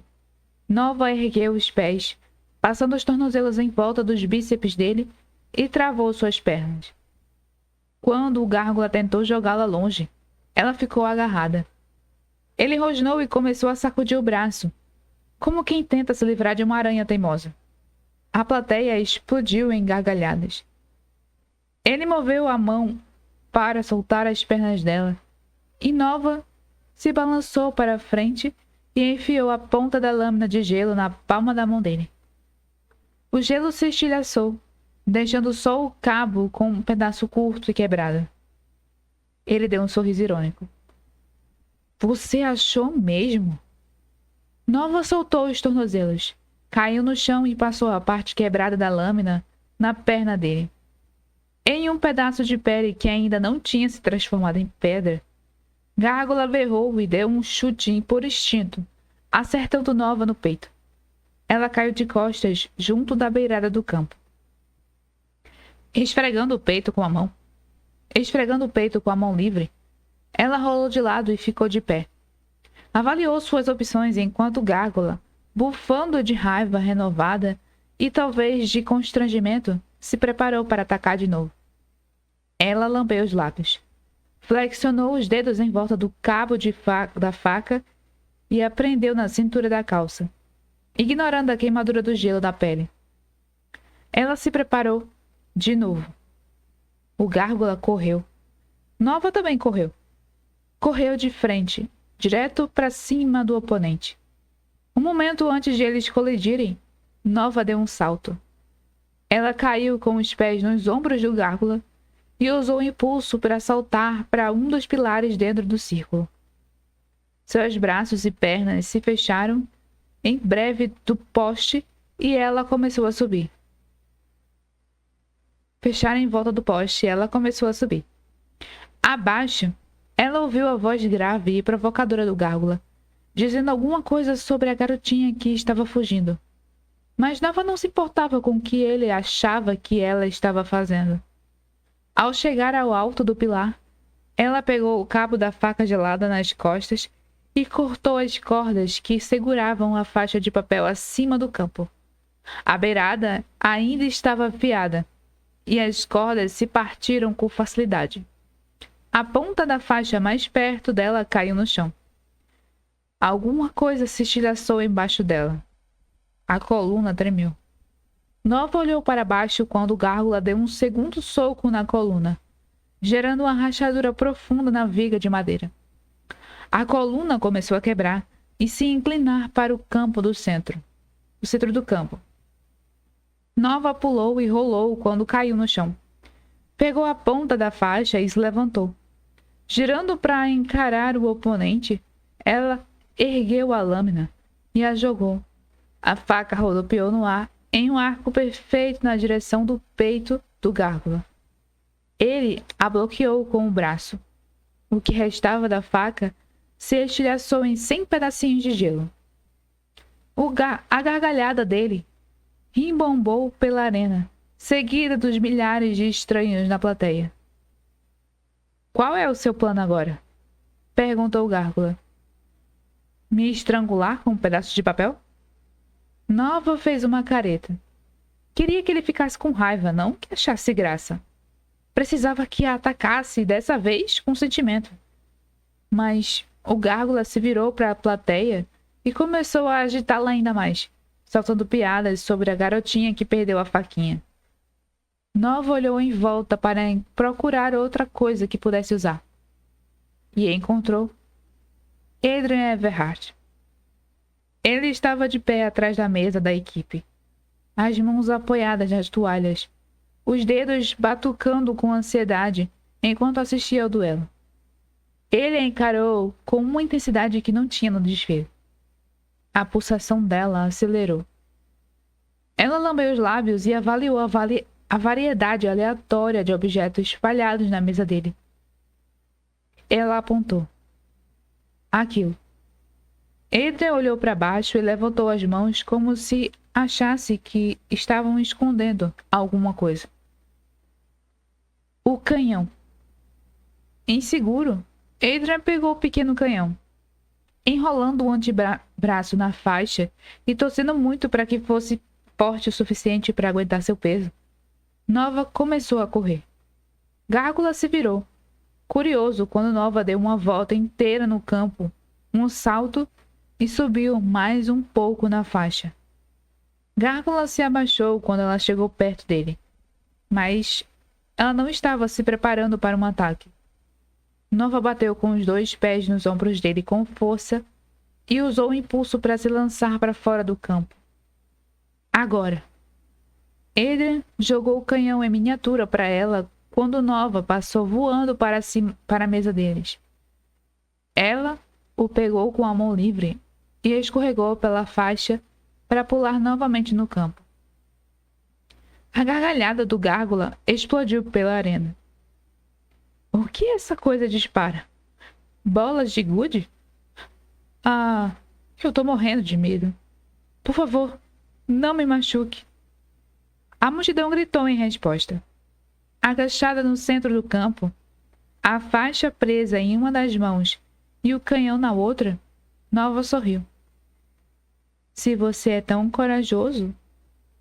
Nova ergueu os pés, passando os tornozelos em volta dos bíceps dele e travou suas pernas. Quando o gárgula tentou jogá-la longe, ela ficou agarrada. Ele rosnou e começou a sacudir o braço, como quem tenta se livrar de uma aranha teimosa. A plateia explodiu em gargalhadas. Ele moveu a mão para soltar as pernas dela, e Nova se balançou para a frente e enfiou a ponta da lâmina de gelo na palma da mão dele. O gelo se estilhaçou, deixando só o cabo com um pedaço curto e quebrado. Ele deu um sorriso irônico. Você achou mesmo? Nova soltou os tornozelos, caiu no chão e passou a parte quebrada da lâmina na perna dele. Em um pedaço de pele que ainda não tinha se transformado em pedra, Gárgula berrou e deu um chute por instinto, acertando Nova no peito. Ela caiu de costas junto da beirada do campo. Esfregando o peito com a mão livre, ela rolou de lado e ficou de pé. Avaliou suas opções enquanto Gárgula bufando de raiva renovada e talvez de constrangimento, se preparou para atacar de novo. Ela lambeu os lábios, flexionou os dedos em volta do cabo da faca e a prendeu na cintura da calça, ignorando a queimadura do gelo da pele. Ela se preparou de novo. O gárgula correu. Nova também correu. Correu de frente, direto para cima do oponente. Um momento antes de eles colidirem, Nova deu um salto. Ela caiu com os pés nos ombros do gárgula e usou o impulso para saltar para um dos pilares dentro do círculo. Seus braços e pernas se fecharam em breve do poste e ela começou a subir. Fecharam em volta do poste e ela começou a subir. Abaixo, ela ouviu a voz grave e provocadora do gárgula, dizendo alguma coisa sobre a garotinha que estava fugindo. Mas Nova não se importava com o que ele achava que ela estava fazendo. Ao chegar ao alto do pilar, ela pegou o cabo da faca gelada nas costas e cortou as cordas que seguravam a faixa de papel acima do campo. A beirada ainda estava afiada, e as cordas se partiram com facilidade. A ponta da faixa mais perto dela caiu no chão. Alguma coisa se estilhaçou embaixo dela. A coluna tremeu. Nova olhou para baixo quando o gárgula deu um segundo soco na coluna, gerando uma rachadura profunda na viga de madeira. A coluna começou a quebrar e se inclinar para o campo do centro, o centro do campo. Nova pulou e rolou quando caiu no chão. Pegou a ponta da faixa e se levantou. Girando para encarar o oponente, ela ergueu a lâmina e a jogou. A faca rodopiou no ar em um arco perfeito na direção do peito do gárgula. Ele a bloqueou com o braço. O que restava da faca se estilhaçou em 100 pedacinhos de gelo. A gargalhada dele rimbombou pela arena, seguida dos milhares de estranhos na plateia. "Qual é o seu plano agora?" perguntou o gárgula. "Me estrangular com um pedaço de papel?" Nova fez uma careta. Queria que ele ficasse com raiva, não que achasse graça. Precisava que a atacasse, dessa vez com sentimento. Mas o gárgula se virou para a plateia e começou a agitá-la ainda mais, soltando piadas sobre a garotinha que perdeu a faquinha. Nova olhou em volta para procurar outra coisa que pudesse usar. E encontrou Adrian Everhart. Ele estava de pé atrás da mesa da equipe, as mãos apoiadas nas toalhas, os dedos batucando com ansiedade enquanto assistia ao duelo. Ele a encarou com uma intensidade que não tinha no desfile. A pulsação dela acelerou. Ela lambeu os lábios e avaliou a variedade aleatória de objetos espalhados na mesa dele. Ela apontou. Aquilo. Adrian olhou para baixo e levantou as mãos como se achasse que estavam escondendo alguma coisa. O canhão. Inseguro, Adrian pegou o pequeno canhão, enrolando o antebraço na faixa e torcendo muito para que fosse forte o suficiente para aguentar seu peso. Nova começou a correr. Gárgula se virou, curioso quando Nova deu uma volta inteira no campo, um salto e subiu mais um pouco na faixa. Gárgula se abaixou quando ela chegou perto dele, mas ela não estava se preparando para um ataque. Nova bateu com os 2 pés nos ombros dele com força e usou o impulso para se lançar para fora do campo. Agora. Adrian jogou o canhão em miniatura para ela quando Nova passou voando para a mesa deles. Ela o pegou com a mão livre e escorregou pela faixa para pular novamente no campo. A gargalhada do gárgula explodiu pela arena. O que essa coisa dispara? Bolas de gude? Ah, eu tô morrendo de medo. Por favor, não me machuque. A multidão gritou em resposta. Agachada no centro do campo, a faixa presa em uma das mãos e o canhão na outra, Nova sorriu. Se você é tão corajoso,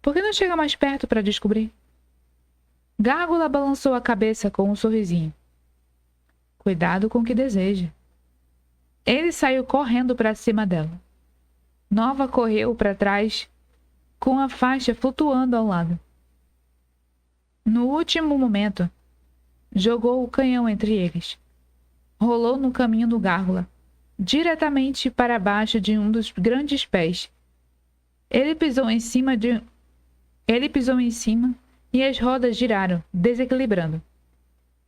por que não chega mais perto para descobrir? Gárgula balançou a cabeça com um sorrisinho. Cuidado com o que deseja. Ele saiu correndo para cima dela. Nova correu para trás, com a faixa flutuando ao lado. No último momento, jogou o canhão entre eles. Rolou no caminho do Gárgula, diretamente para baixo de um dos grandes pés. Ele pisou em cima e as rodas giraram, desequilibrando.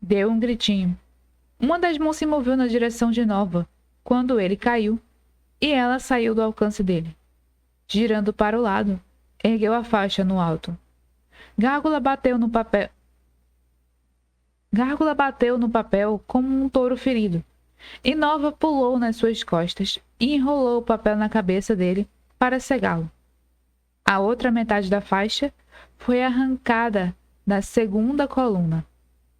Deu um gritinho. Uma das mãos se moveu na direção de Nova, quando ele caiu, e ela saiu do alcance dele. Girando para o lado, ergueu a faixa no alto. Gárgula bateu no papel como um touro ferido, e Nova pulou nas suas costas e enrolou o papel na cabeça dele para cegá-lo. A outra metade da faixa foi arrancada da segunda coluna,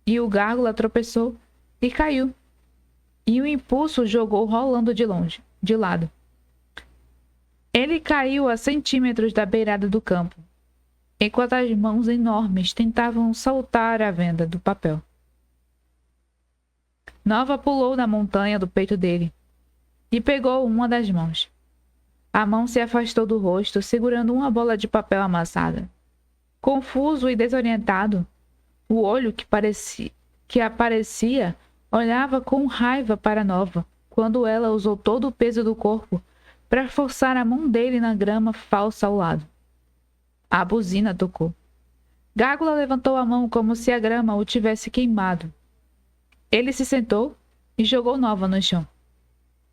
e o Gárgula tropeçou e caiu, e o impulso jogou rolando de lado. Ele caiu a centímetros da beirada do campo, enquanto as mãos enormes tentavam soltar a venda do papel. Nova pulou na montanha do peito dele e pegou uma das mãos. A mão se afastou do rosto, segurando uma bola de papel amassada. Confuso e desorientado, o olho que aparecia olhava com raiva para Nova quando ela usou todo o peso do corpo para forçar a mão dele na grama falsa ao lado. A buzina tocou. Gárgula levantou a mão como se a grama o tivesse queimado. Ele se sentou e jogou Nova no chão.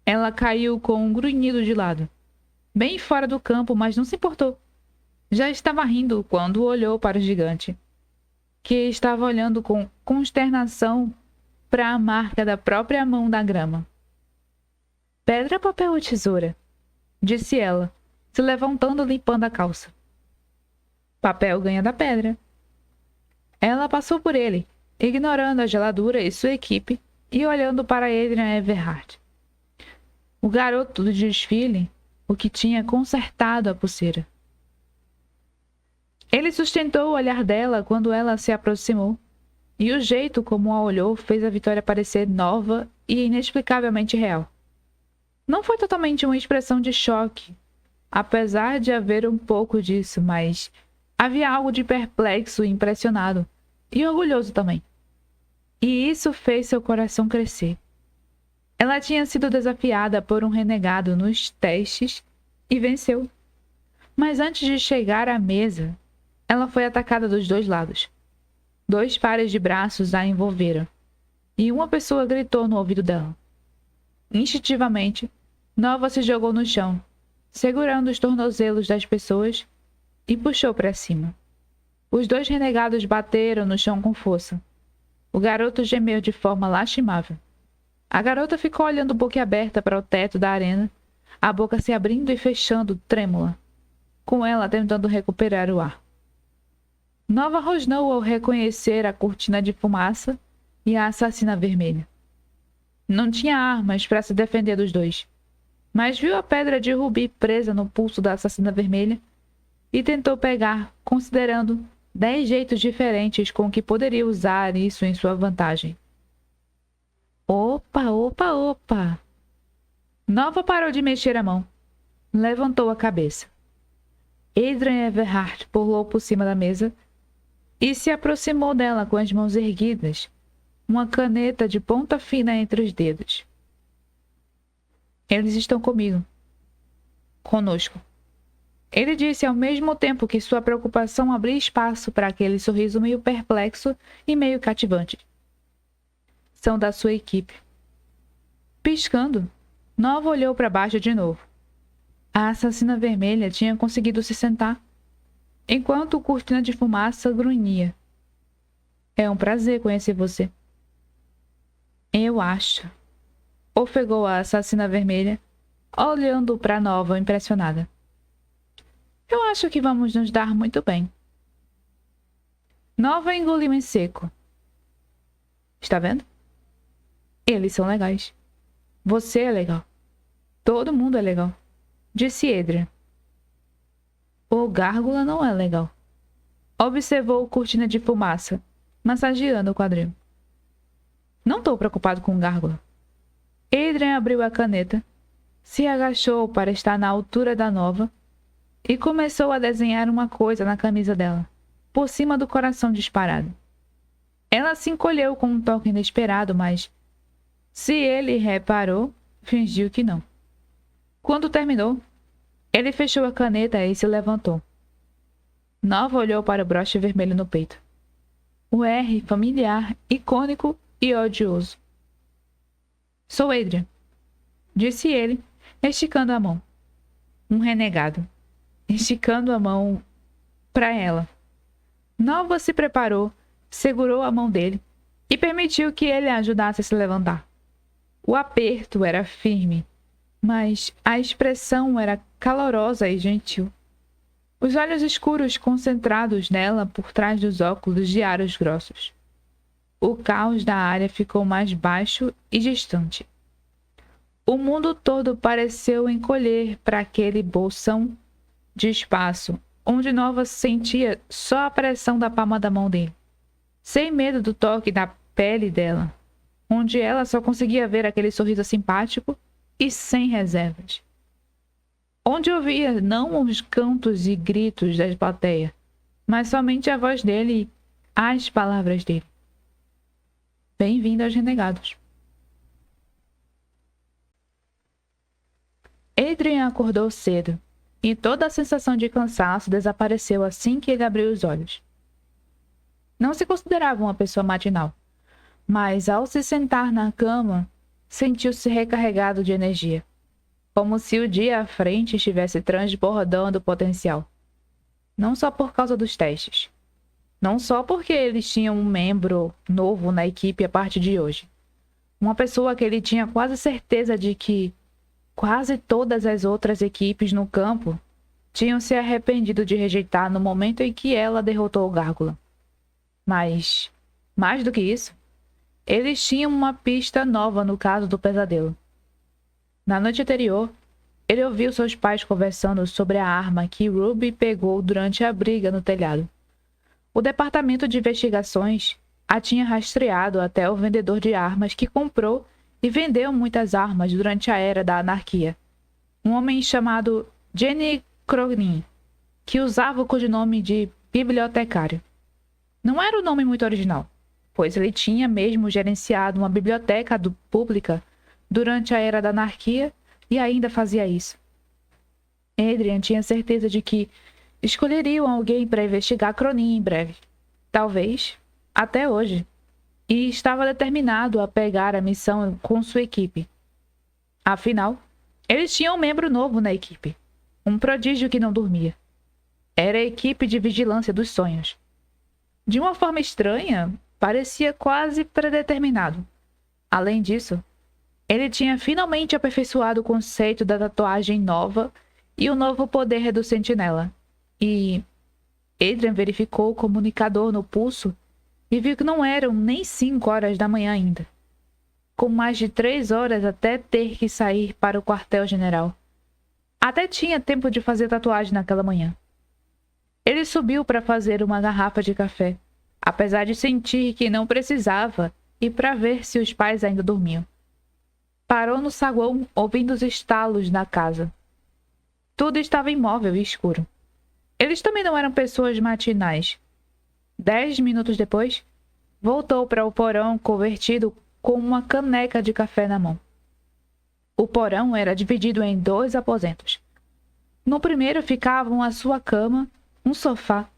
Ela caiu com um grunhido de lado, bem fora do campo, mas não se importou. Já estava rindo quando olhou para o gigante, que estava olhando com consternação para a marca da própria mão na grama. Pedra, papel ou tesoura? Disse ela, se levantando e limpando a calça. Papel ganha da pedra. Ela passou por ele, ignorando a geladura e sua equipe, e olhando para Adrian Everhart, o garoto do desfile, o que tinha consertado a pulseira. Ele sustentou o olhar dela quando ela se aproximou, e o jeito como a olhou fez a vitória parecer nova e inexplicavelmente real. Não foi totalmente uma expressão de choque, apesar de haver um pouco disso, mas havia algo de perplexo e impressionado, e orgulhoso também. E isso fez seu coração crescer. Ela tinha sido desafiada por um renegado nos testes e venceu. Mas antes de chegar à mesa, ela foi atacada dos dois lados. 2 pares de braços a envolveram, e uma pessoa gritou no ouvido dela. Instintivamente, Nova se jogou no chão, segurando os tornozelos das pessoas, e puxou para cima. Os 2 renegados bateram no chão com força. O garoto gemeu de forma lastimável. A garota ficou olhando boquiaberta para o teto da arena, a boca se abrindo e fechando, trêmula, com ela tentando recuperar o ar. Nova rosnou ao reconhecer a cortina de fumaça e a assassina vermelha. Não tinha armas para se defender dos 2, mas viu a pedra de rubi presa no pulso da assassina vermelha e tentou pegar, considerando 10 jeitos diferentes com que poderia usar isso em sua vantagem. Opa, opa, opa! Nova parou de mexer a mão. Levantou a cabeça. Adrian Everhart pulou por cima da mesa e se aproximou dela com as mãos erguidas, uma caneta de ponta fina entre os dedos. Eles estão comigo. Conosco. Ele disse ao mesmo tempo que sua preocupação abria espaço para aquele sorriso meio perplexo e meio cativante. São da sua equipe. Piscando, Nova olhou para baixo de novo. A assassina vermelha tinha conseguido se sentar, enquanto o cortina de fumaça grunhia. É um prazer conhecer você. Eu acho. Ofegou a assassina vermelha, olhando para Nova impressionada. Eu acho que vamos nos dar muito bem. Nova engoliu em seco. Está vendo? Eles são legais. Você é legal. Todo mundo é legal, disse Adrian. O gárgula não é legal. Observou cortina de fumaça, massageando o quadril. Não estou preocupado com o gárgula. Adrian abriu a caneta, se agachou para estar na altura da nova e começou a desenhar uma coisa na camisa dela, por cima do coração disparado. Ela se encolheu com um toque inesperado, mas, se ele reparou, fingiu que não. Quando terminou, ele fechou a caneta e se levantou. Nova olhou para o broche vermelho no peito. O R familiar, icônico e odioso. Sou Adrian, disse ele, esticando a mão. Um renegado, esticando a mão para ela. Nova se preparou, segurou a mão dele e permitiu que ele a ajudasse a se levantar. O aperto era firme, mas a expressão era calorosa e gentil. Os olhos escuros concentrados nela por trás dos óculos de aros grossos. O caos da área ficou mais baixo e distante. O mundo todo pareceu encolher para aquele bolsão de espaço, onde Nova sentia só a pressão da palma da mão dele, sem medo do toque da pele dela, onde ela só conseguia ver aquele sorriso simpático e sem reservas. Onde ouvia não os cantos e gritos da plateia, mas somente a voz dele e as palavras dele. Bem-vindo aos Renegados. Adrian acordou cedo, e toda a sensação de cansaço desapareceu assim que ele abriu os olhos. Não se considerava uma pessoa matinal, mas ao se sentar na cama, sentiu-se recarregado de energia, como se o dia à frente estivesse transbordando potencial. Não só por causa dos testes, não só porque eles tinham um membro novo na equipe a partir de hoje, uma pessoa que ele tinha quase certeza de que quase todas as outras equipes no campo tinham se arrependido de rejeitar no momento em que ela derrotou o Gárgula. Mas, mais do que isso, eles tinham uma pista nova no caso do pesadelo. Na noite anterior, ele ouviu seus pais conversando sobre a arma que Ruby pegou durante a briga no telhado. O departamento de investigações a tinha rastreado até o vendedor de armas que comprou e vendeu muitas armas durante a Era da Anarquia. Um homem chamado Jenny Cronin, que usava o codinome de bibliotecário. Não era um nome muito original, pois ele tinha mesmo gerenciado uma biblioteca pública durante a Era da Anarquia e ainda fazia isso. Adrian tinha certeza de que escolheriam alguém para investigar Cronin em breve. Talvez até hoje. E estava determinado a pegar a missão com sua equipe. Afinal, eles tinham um membro novo na equipe. Um prodígio que não dormia. Era a equipe de vigilância dos sonhos. De uma forma estranha, parecia quase predeterminado. Além disso, ele tinha finalmente aperfeiçoado o conceito da tatuagem nova e o novo poder do sentinela. E Adrian verificou o comunicador no pulso e viu que não eram nem 5 horas da manhã ainda. Com mais de 3 horas até ter que sair para o quartel-general. Até tinha tempo de fazer tatuagem naquela manhã. Ele subiu para fazer uma garrafa de café, apesar de sentir que não precisava e para ver se os pais ainda dormiam. Parou no saguão, ouvindo os estalos na casa. Tudo estava imóvel e escuro. Eles também não eram pessoas matinais. 10 minutos depois, voltou para o porão convertido com uma caneca de café na mão. O porão era dividido em 2 aposentos. No primeiro ficavam a sua cama, um sofá,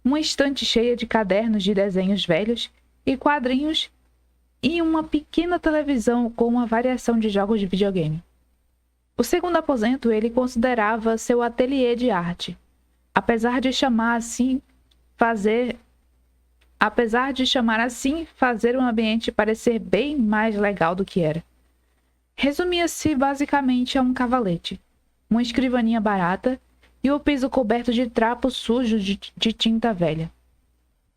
uma estante cheia de cadernos de desenhos velhos e quadrinhos e uma pequena televisão com uma variação de jogos de videogame. O segundo aposento ele considerava seu ateliê de arte, apesar de chamar assim fazer o ambiente parecer bem mais legal do que era. Resumia-se basicamente a um cavalete, uma escrivaninha barata e o piso coberto de trapos sujos de tinta velha.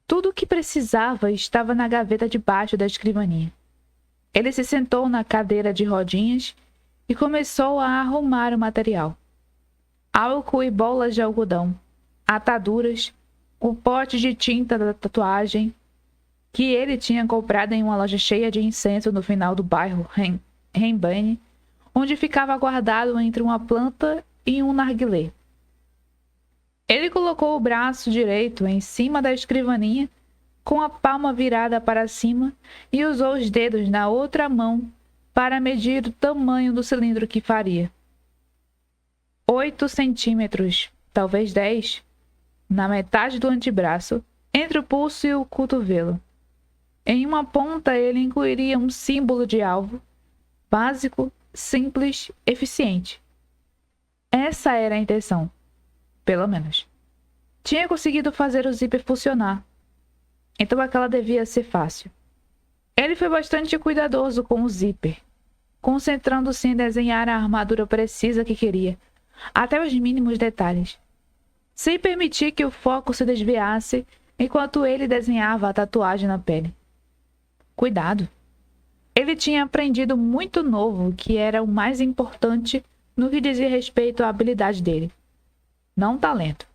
Tudo o que precisava estava na gaveta debaixo da escrivaninha. Ele se sentou na cadeira de rodinhas e começou a arrumar o material. Álcool e bolas de algodão, ataduras, o pote de tinta da tatuagem que ele tinha comprado em uma loja cheia de incenso no final do bairro Renbane, onde ficava guardado entre uma planta e um narguilé. Ele colocou o braço direito em cima da escrivaninha, com a palma virada para cima, e usou os dedos na outra mão para medir o tamanho do cilindro que faria. 8 centímetros, talvez 10, na metade do antebraço, entre o pulso e o cotovelo. Em uma ponta ele incluiria um símbolo de alvo, básico, simples, eficiente. Essa era a intenção, pelo menos. Tinha conseguido fazer o zíper funcionar, então aquela devia ser fácil. Ele foi bastante cuidadoso com o zíper, concentrando-se em desenhar a armadura precisa que queria, até os mínimos detalhes, sem permitir que o foco se desviasse enquanto ele desenhava a tatuagem na pele. Cuidado! Ele tinha aprendido muito novo que era o mais importante no que dizia respeito à habilidade dele. Não o talento,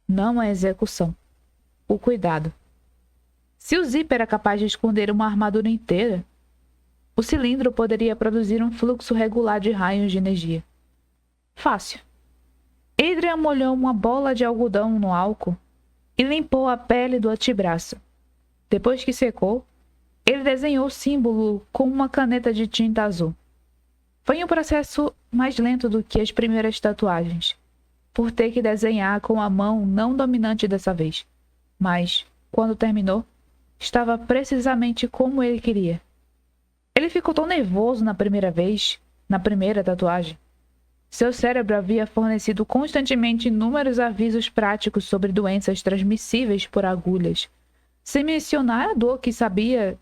não a execução, o cuidado. Se o zíper era capaz de esconder uma armadura inteira, o cilindro poderia produzir um fluxo regular de raios de energia. Fácil. Adrian molhou uma bola de algodão no álcool e limpou a pele do antebraço. Depois que secou, ele desenhou o símbolo com uma caneta de tinta azul. Foi um processo mais lento do que as primeiras tatuagens, por ter que desenhar com a mão não dominante dessa vez. Mas, quando terminou, estava precisamente como ele queria. Ele ficou tão nervoso na primeira vez, na primeira tatuagem. Seu cérebro havia fornecido constantemente inúmeros avisos práticos sobre doenças transmissíveis por agulhas, sem mencionar a dor que sabia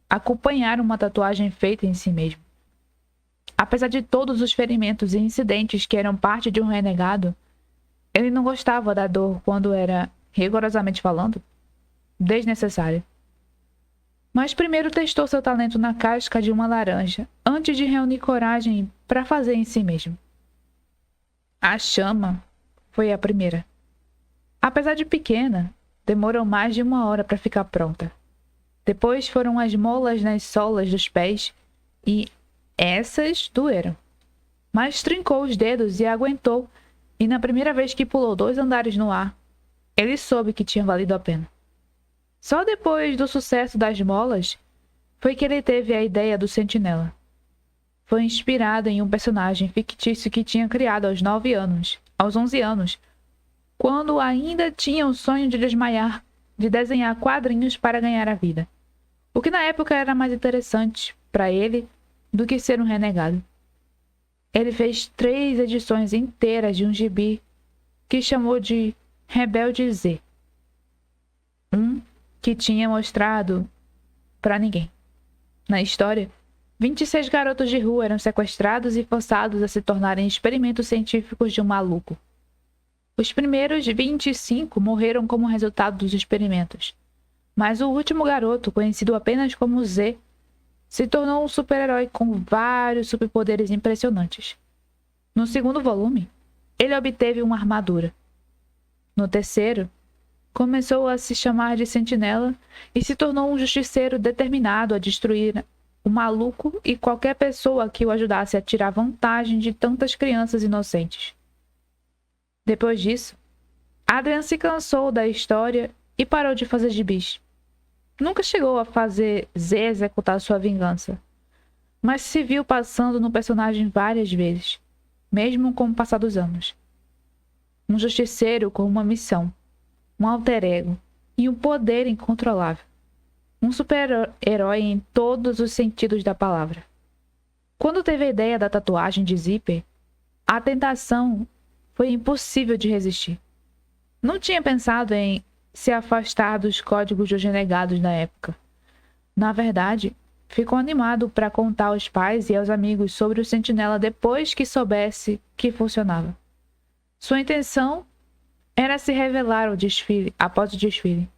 acompanhar uma tatuagem feita em si mesmo. Apesar de todos os ferimentos e incidentes que eram parte de um renegado, ele não gostava da dor quando era, rigorosamente falando, desnecessária. Mas primeiro testou seu talento na casca de uma laranja, antes de reunir coragem para fazer em si mesmo. A chama foi a primeira. Apesar de pequena, demorou mais de 1 hora para ficar pronta. Depois foram as molas nas solas dos pés e essas doeram. Mas trincou os dedos e aguentou, e na primeira vez que pulou 2 andares no ar, ele soube que tinha valido a pena. Só depois do sucesso das molas foi que ele teve a ideia do sentinela. Foi inspirado em um personagem fictício que tinha criado aos 11 anos, quando ainda tinha o sonho de desenhar quadrinhos para ganhar a vida. O que na época era mais interessante para ele do que ser um renegado. Ele fez 3 edições inteiras de um gibi que chamou de Rebelde Z. Que tinha mostrado para ninguém. Na história, 26 garotos de rua eram sequestrados e forçados a se tornarem experimentos científicos de um maluco. Os primeiros 25 morreram como resultado dos experimentos, mas o último garoto, conhecido apenas como Z, se tornou um super-herói com vários superpoderes impressionantes. No segundo volume, ele obteve uma armadura. No terceiro, começou a se chamar de Sentinela e se tornou um justiceiro determinado a destruir o maluco e qualquer pessoa que o ajudasse a tirar vantagem de tantas crianças inocentes. Depois disso, Adrian se cansou da história e parou de fazer gibis. Nunca chegou a fazer Z executar sua vingança, mas se viu passando no personagem várias vezes, mesmo com o passar dos anos. Um justiceiro com uma missão, um alter ego e um poder incontrolável. Um super-herói em todos os sentidos da palavra. Quando teve a ideia da tatuagem de zíper, a tentação foi impossível de resistir. Não tinha pensado em se afastar dos códigos dos renegados na época. Na verdade, ficou animado para contar aos pais e aos amigos sobre o sentinela depois que soubesse que funcionava. Sua intenção era se revelar após o desfile.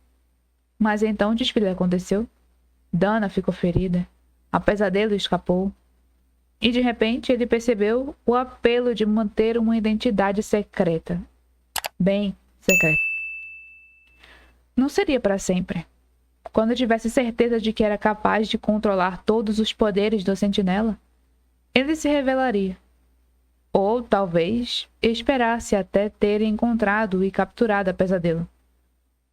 Mas então o desfile aconteceu. Dana ficou ferida. A pesadelo escapou. E de repente ele percebeu o apelo de manter uma identidade secreta. Bem, secreta. Não seria para sempre. Quando tivesse certeza de que era capaz de controlar todos os poderes do Sentinela, ele se revelaria. Ou, talvez, esperasse até ter encontrado e capturado a Pesadelo.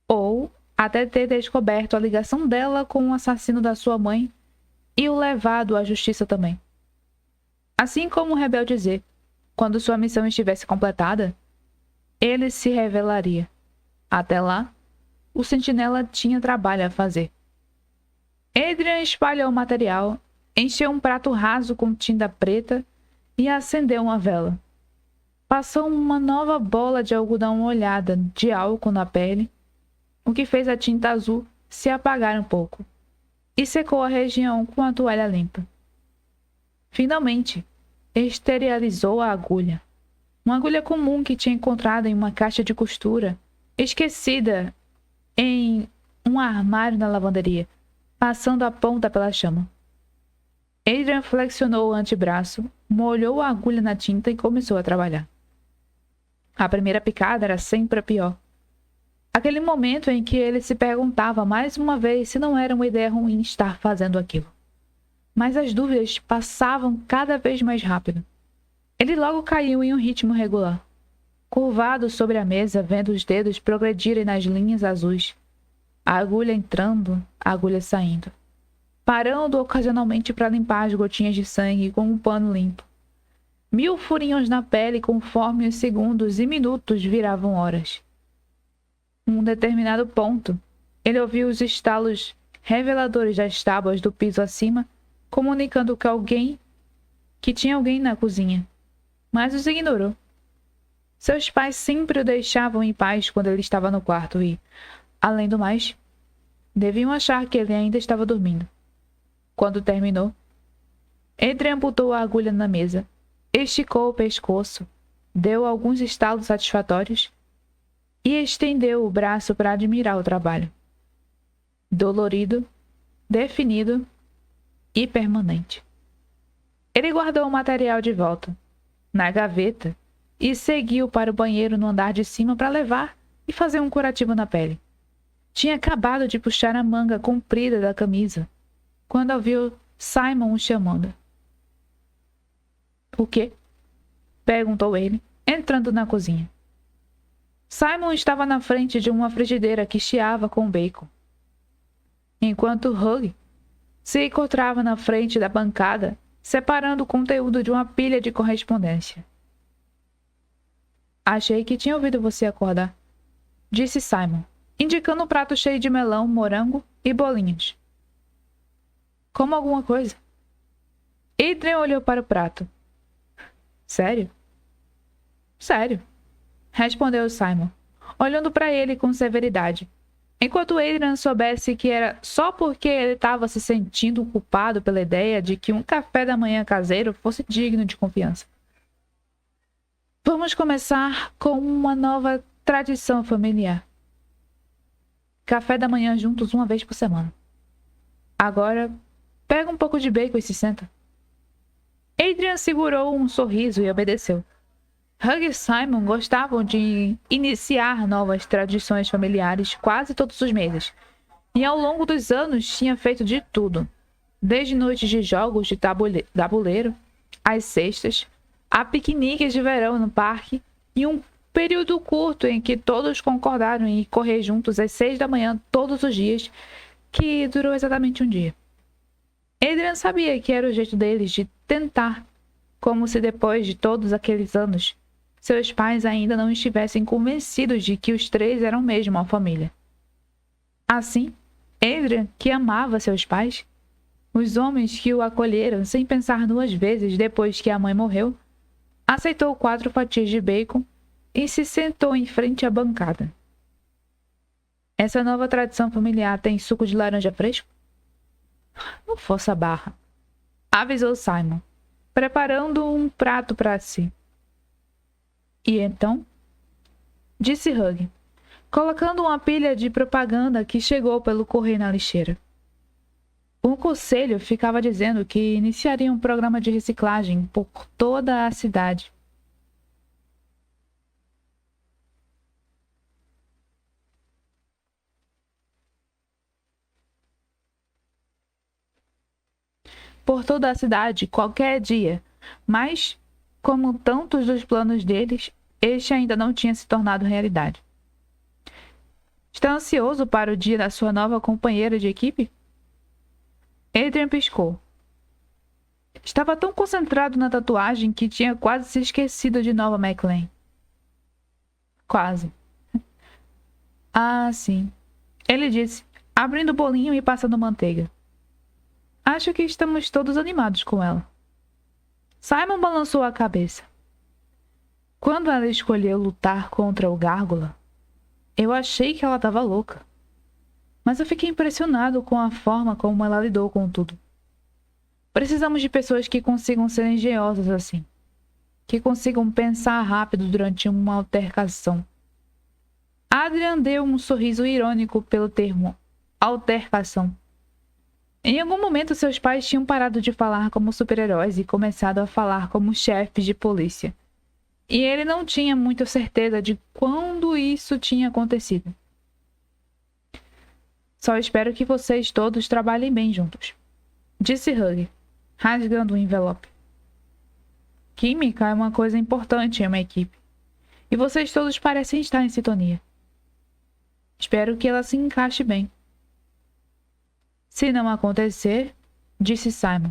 Ou até ter descoberto a ligação dela com o assassino da sua mãe e o levado à justiça também. Assim como o rebelde Z, quando sua missão estivesse completada, ele se revelaria. Até lá, o Sentinela tinha trabalho a fazer. Adrian espalhou o material, encheu um prato raso com tinta preta e acendeu uma vela. Passou uma nova bola de algodão molhada de álcool na pele, o que fez a tinta azul se apagar um pouco, e secou a região com a toalha limpa. Finalmente, esterilizou a agulha. Uma agulha comum que tinha encontrado em uma caixa de costura, esquecida em um armário na lavanderia, passando a ponta pela chama. Adrian flexionou o antebraço, molhou a agulha na tinta e começou a trabalhar. A primeira picada era sempre a pior. Aquele momento em que ele se perguntava mais uma vez se não era uma ideia ruim estar fazendo aquilo. Mas as dúvidas passavam cada vez mais rápido. Ele logo caiu em um ritmo regular. Curvado sobre a mesa, vendo os dedos progredirem nas linhas azuis. A agulha entrando, a agulha saindo. Parando ocasionalmente para limpar as gotinhas de sangue com um pano limpo. 1000 furinhos na pele conforme os segundos e minutos viravam horas. Em um determinado ponto, ele ouviu os estalos reveladores das tábuas do piso acima, comunicando que tinha alguém na cozinha, mas os ignorou. Seus pais sempre o deixavam em paz quando ele estava no quarto e, além do mais, deviam achar que ele ainda estava dormindo. Quando terminou, Adrian botou a agulha na mesa, esticou o pescoço, deu alguns estalos satisfatórios e estendeu o braço para admirar o trabalho. Dolorido, definido e permanente. Ele guardou o material de volta, na gaveta, e seguiu para o banheiro no andar de cima para levar e fazer um curativo na pele. Tinha acabado de puxar a manga comprida da camisa, quando ouviu Simon o chamando. "O quê?" perguntou ele, entrando na cozinha. Simon estava na frente de uma frigideira que chiava com bacon, enquanto Hugh se encontrava na frente da bancada, separando o conteúdo de uma pilha de correspondência. "Achei que tinha ouvido você acordar", disse Simon, indicando um prato cheio de melão, morango e bolinhos. "Como alguma coisa?" Adrian olhou para o prato. "Sério?" "Sério", respondeu Simon, olhando para ele com severidade, enquanto Adrian soubesse que era só porque ele estava se sentindo culpado pela ideia de que um café da manhã caseiro fosse digno de confiança. "Vamos começar com uma nova tradição familiar. Café da manhã juntos uma vez por semana. Agora, pega um pouco de bacon e se senta." Adrian segurou um sorriso e obedeceu. Hugh e Simon gostavam de iniciar novas tradições familiares quase todos os meses, e ao longo dos anos tinha feito de tudo, desde noites de jogos de tabuleiro, às cestas, a piqueniques de verão no parque e um período curto em que todos concordaram em correr juntos às 6 da manhã todos os dias, que durou exatamente um dia. Adrian sabia que era o jeito deles de tentar, como se depois de todos aqueles anos, seus pais ainda não estivessem convencidos de que os três eram mesmo uma família. Assim, Adrian, que amava seus pais, os homens que o acolheram sem pensar 2 vezes depois que a mãe morreu, aceitou 4 fatias de bacon e se sentou em frente à bancada. "Essa nova tradição familiar tem suco de laranja fresco?" "Não força a barra", avisou Simon, preparando um prato para si. "E então?" disse Hugh, colocando uma pilha de propaganda que chegou pelo correio na lixeira. Um conselho ficava dizendo que iniciaria um programa de reciclagem por toda a cidade. por toda a cidade qualquer dia, mas, como tantos dos planos deles, este ainda não tinha se tornado realidade. Está ansioso para o dia da sua nova companheira de equipe? Adrian piscou. Estava tão concentrado na tatuagem que tinha quase se esquecido de Nova McLean. Quase. Ah, sim. Ele disse, abrindo o bolinho e passando manteiga. Acho que estamos todos animados com ela. Simon balançou a cabeça. Quando ela escolheu lutar contra o Gárgula, eu achei que ela estava louca. Mas eu fiquei impressionado com a forma como ela lidou com tudo. Precisamos de pessoas que consigam ser engenhosas assim. Que consigam pensar rápido durante uma altercação. Adrian deu um sorriso irônico pelo termo altercação. Em algum momento, seus pais tinham parado de falar como super-heróis e começado a falar como chefes de polícia. E ele não tinha muita certeza de quando isso tinha acontecido. Só espero que vocês todos trabalhem bem juntos, disse Hugh, rasgando o envelope. Química é uma coisa importante em uma equipe, e vocês todos parecem estar em sintonia. Espero que ela se encaixe bem. Se não acontecer, disse Simon,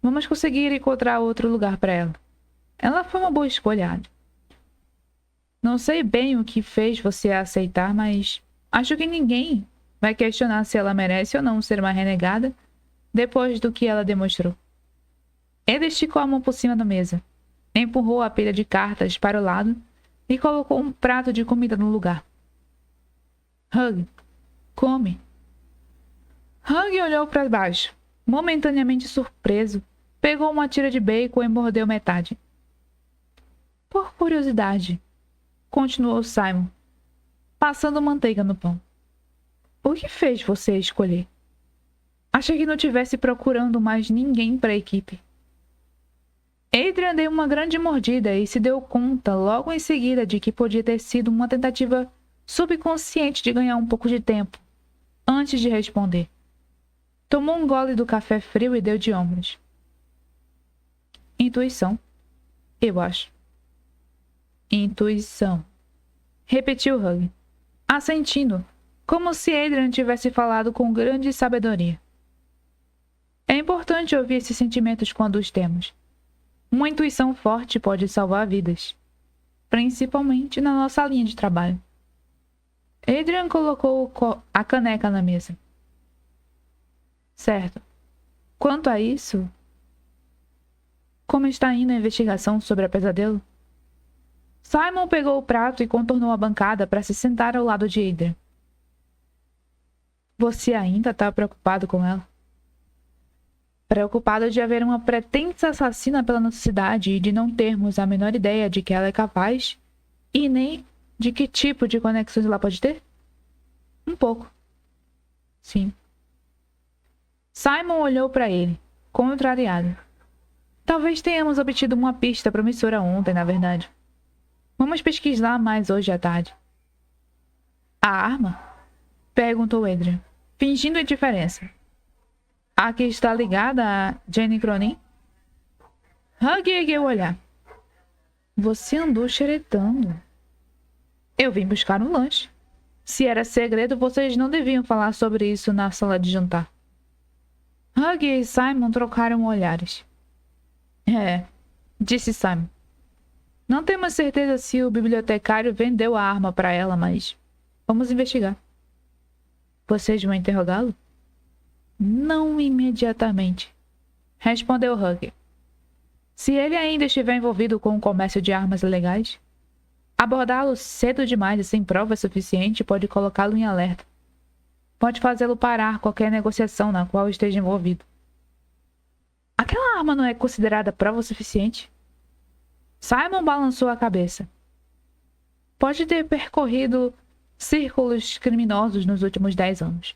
vamos conseguir encontrar outro lugar para ela. Ela foi uma boa escolha. Não sei bem o que fez você a aceitar, mas acho que ninguém vai questionar se ela merece ou não ser uma renegada depois do que ela demonstrou. Ele esticou a mão por cima da mesa, empurrou a pilha de cartas para o lado e colocou um prato de comida no lugar. Hugh, come. Hugh olhou para baixo, momentaneamente surpreso, pegou uma tira de bacon e mordeu metade. Por curiosidade, continuou Simon, passando manteiga no pão. O que fez você escolher? Achei que não tivesse procurando mais ninguém para a equipe. Adrian deu uma grande mordida e se deu conta logo em seguida de que podia ter sido uma tentativa subconsciente de ganhar um pouco de tempo, antes de responder. Tomou um gole do café frio e deu de ombros. Intuição, eu acho. Intuição, repetiu Hugh, assentindo, como se Adrian tivesse falado com grande sabedoria. É importante ouvir esses sentimentos quando os temos. Uma intuição forte pode salvar vidas, principalmente na nossa linha de trabalho. Adrian colocou a caneca na mesa. Certo. Quanto a isso, como está indo a investigação sobre a pesadelo? Simon pegou o prato e contornou a bancada para se sentar ao lado de Adrian. Você ainda está preocupado com ela? Preocupado de haver uma pretensa assassina pela nossa cidade e de não termos a menor ideia de que ela é capaz e nem de que tipo de conexões ela pode ter? Um pouco. Sim. Simon olhou para ele, contrariado. Talvez tenhamos obtido uma pista promissora ontem, na verdade. Vamos pesquisar mais hoje à tarde. A arma? Perguntou Adrian, fingindo indiferença. A que está ligada a Jenny Cronin? Hugh ergueu o olhar. Você andou xeretando. Eu vim buscar um lanche. Se era segredo, vocês não deviam falar sobre isso na sala de jantar. Hugh e Simon trocaram olhares. Disse Simon. Não temos certeza se o bibliotecário vendeu a arma para ela, mas vamos investigar. Vocês vão interrogá-lo? Não imediatamente, respondeu Hugh. Se ele ainda estiver envolvido com o comércio de armas ilegais, abordá-lo cedo demais e sem prova suficiente pode colocá-lo em alerta. Pode fazê-lo parar qualquer negociação na qual esteja envolvido. Aquela arma não é considerada prova o suficiente? Simon balançou a cabeça. Pode ter percorrido círculos criminosos nos últimos 10 anos.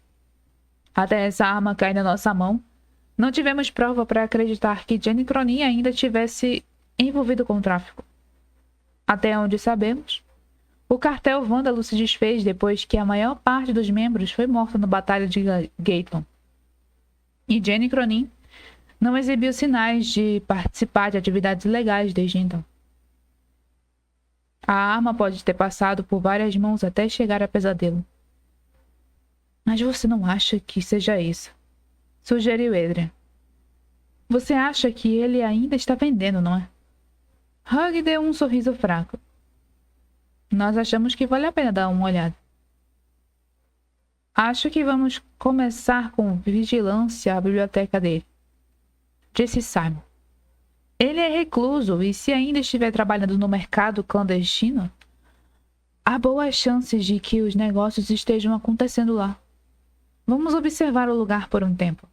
Até essa arma cair na nossa mão, não tivemos prova para acreditar que Jenny Cronin ainda tivesse envolvido com o tráfico. Até onde sabemos, o cartel vândalo se desfez depois que a maior parte dos membros foi morta na Batalha de Gatun. E Jenny Cronin não exibiu sinais de participar de atividades ilegais desde então. A arma pode ter passado por várias mãos até chegar a Pesadelo. Mas você não acha que seja isso? Sugeriu Adrian. Você acha que ele ainda está vendendo, não é? Hug deu um sorriso fraco. Nós achamos que vale a pena dar uma olhada. Acho que vamos começar com vigilância à biblioteca dele, disse Simon. Ele é recluso e se ainda estiver trabalhando no mercado clandestino, há boas chances de que os negócios estejam acontecendo lá. Vamos observar o lugar por um tempo.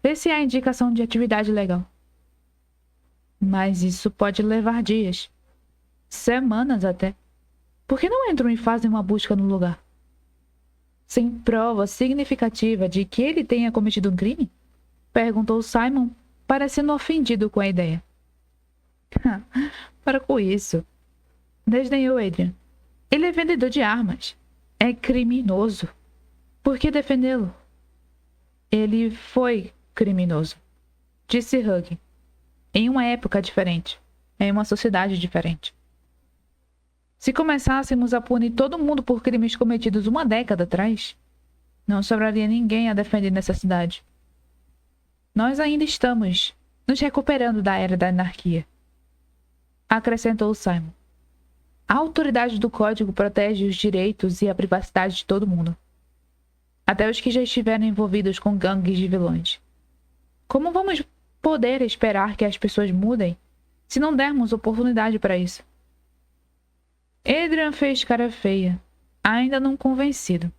Ver se há indicação de atividade legal. Mas isso pode levar dias. Semanas até. Por que não entram e fazem uma busca no lugar? Sem prova significativa de que ele tenha cometido um crime? Perguntou Simon, parecendo ofendido com a ideia. Para com isso. Desdenhou Adrian. Ele é vendedor de armas. É criminoso. Por que defendê-lo? Ele foi criminoso, disse Hug. Em uma época diferente. Em uma sociedade diferente. Se começássemos a punir todo mundo por crimes cometidos uma década atrás, não sobraria ninguém a defender nessa cidade. Nós ainda estamos nos recuperando da era da anarquia, acrescentou Simon. A autoridade do código protege os direitos e a privacidade de todo mundo, até os que já estiveram envolvidos com gangues de vilões. Como vamos poder esperar que as pessoas mudem se não dermos oportunidade para isso? Adrian fez cara feia, ainda não convencido.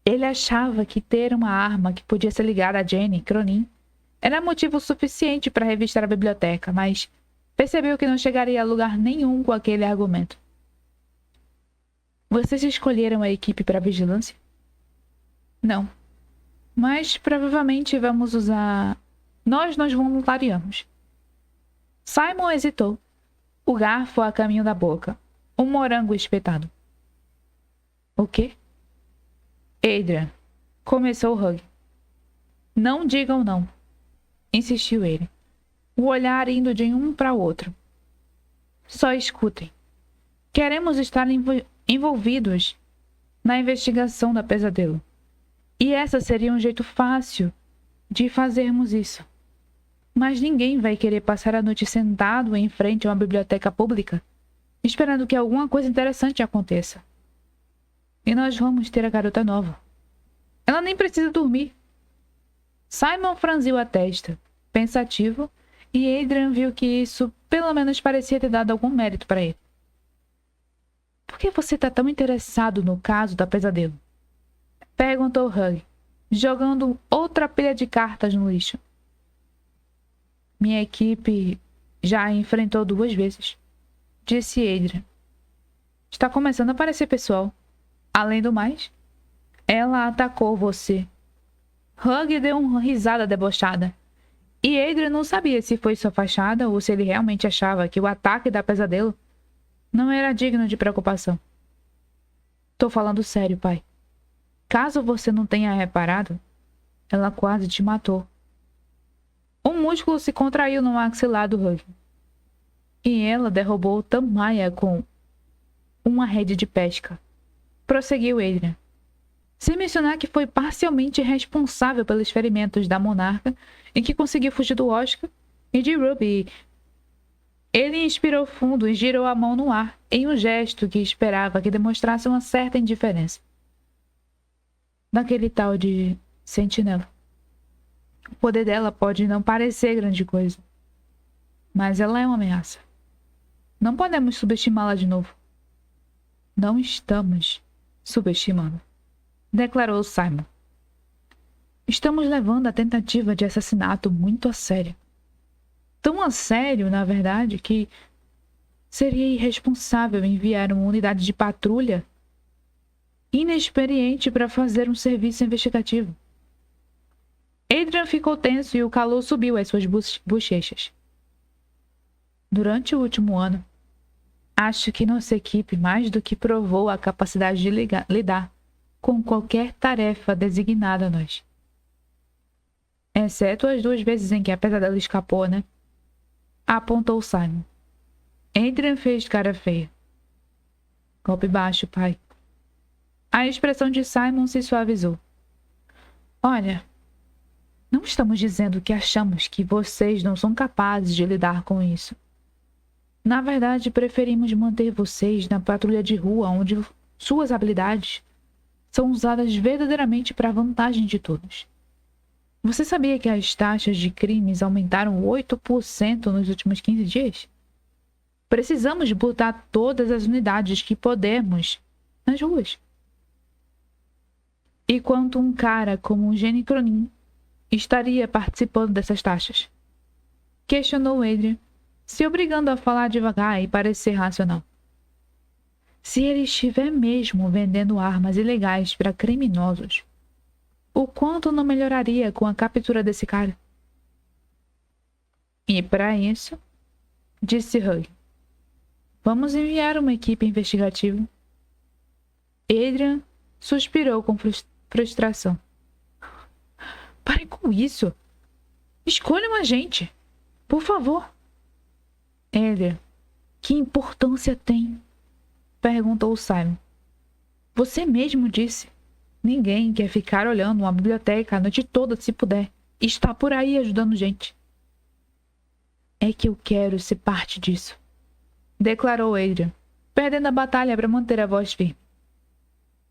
Ele achava que ter uma arma que podia ser ligada a Jenny Cronin era motivo suficiente para revistar a biblioteca, mas percebeu que não chegaria a lugar nenhum com aquele argumento. Vocês escolheram a equipe para vigilância? Não. Mas provavelmente vamos usar... Nós nos voluntariamos. Simon hesitou. O garfo a caminho da boca. Um morango espetado. O quê? Adrian. Começou Hug. Não digam não. Insistiu ele. O olhar indo de um para o outro. Só escutem. Queremos estar envolvidos na investigação da Pesadelo. E essa seria um jeito fácil de fazermos isso. Mas ninguém vai querer passar a noite sentado em frente a uma biblioteca pública, esperando que alguma coisa interessante aconteça. E nós vamos ter a garota nova. Ela nem precisa dormir. Simon franziu a testa, pensativo, e Adrian viu que isso pelo menos parecia ter dado algum mérito para ele. Por que você está tão interessado no caso da Pesadelo? Perguntou Hug, jogando outra pilha de cartas no lixo. Minha equipe já a enfrentou 2 vezes, disse Adrian. Está começando a parecer pessoal. Além do mais, ela atacou você. Hug deu uma risada debochada. E Adrian não sabia se foi sua fachada ou se ele realmente achava que o ataque da Pesadelo não era digno de preocupação. Tô falando sério, pai. Caso você não tenha reparado, ela quase te matou. Um músculo se contraiu no maxilar do Hug. E ela derrubou Tamaya com uma rede de pesca. Prosseguiu Adrian. Sem mencionar que foi parcialmente responsável pelos ferimentos da monarca e que conseguiu fugir do Oscar e de Ruby. Ele inspirou fundo e girou a mão no ar em um gesto que esperava que demonstrasse uma certa indiferença. Daquele tal de sentinela. O poder dela pode não parecer grande coisa, mas ela é uma ameaça. Não podemos subestimá-la de novo. Não estamos subestimando, declarou Simon. Estamos levando a tentativa de assassinato muito a sério. Tão a sério, na verdade, que seria irresponsável enviar uma unidade de patrulha inexperiente para fazer um serviço investigativo. Adrian ficou tenso e o calor subiu às suas bochechas. Durante o último ano, acho que nossa equipe mais do que provou a capacidade de lidar com qualquer tarefa designada a nós. Exceto as 2 vezes em que a pesadelo escapou, né? Apontou Simon. Adrian fez cara feia. Golpe baixo, pai. A expressão de Simon se suavizou. Olha, não estamos dizendo que achamos que vocês não são capazes de lidar com isso. Na verdade, preferimos manter vocês na patrulha de rua, onde suas habilidades são usadas verdadeiramente para a vantagem de todos. Você sabia que as taxas de crimes aumentaram 8% nos últimos 15 dias? Precisamos botar todas as unidades que pudermos nas ruas. E quanto um cara como o Jenny Cronin estaria participando dessas taxas? Questionou Adrian, se obrigando a falar devagar e parecer racional. Se ele estiver mesmo vendendo armas ilegais para criminosos, o quanto não melhoraria com a captura desse cara? E para isso, disse Hugh, vamos enviar uma equipe investigativa. Adrian suspirou com frustração. Parem com isso. Escolham um agente, por favor. Adrian, que importância tem? Perguntou Simon. Você mesmo disse. Ninguém quer ficar olhando uma biblioteca a noite toda se puder. Está por aí ajudando gente. É que eu quero ser parte disso, declarou Adrian, perdendo a batalha para manter a voz firme.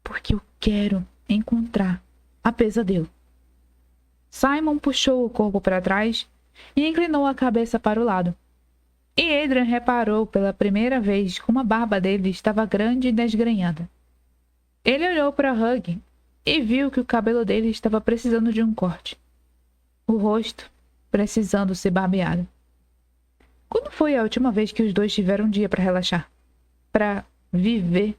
Porque eu quero encontrar a pesadelo. Simon puxou o corpo para trás e inclinou a cabeça para o lado. E Adrian reparou pela primeira vez como a barba dele estava grande e desgrenhada. Ele olhou para Hugh e viu que o cabelo dele estava precisando de um corte. O rosto precisando ser barbeado. Quando foi a última vez que os dois tiveram um dia para relaxar? Para viver?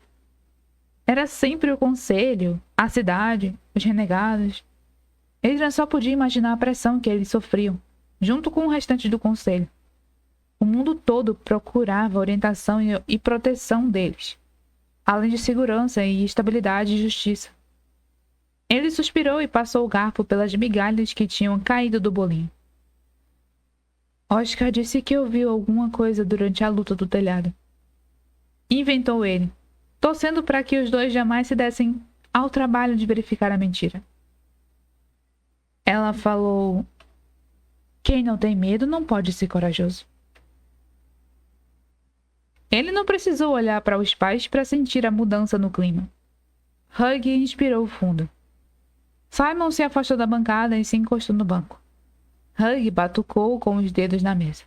Era sempre o conselho, a cidade, os renegados. Adrian só podia imaginar a pressão que eles sofriam, junto com o restante do conselho. O mundo todo procurava orientação e proteção deles, além de segurança e estabilidade e justiça. Ele suspirou e passou o garfo pelas migalhas que tinham caído do bolinho. Oscar disse que ouviu alguma coisa durante a luta do telhado. Inventou ele, torcendo para que os dois jamais se dessem ao trabalho de verificar a mentira. Ela falou: quem não tem medo não pode ser corajoso. Ele não precisou olhar para os pais para sentir a mudança no clima. Hugh inspirou fundo. Simon se afastou da bancada e se encostou no banco. Hugh batucou com os dedos na mesa.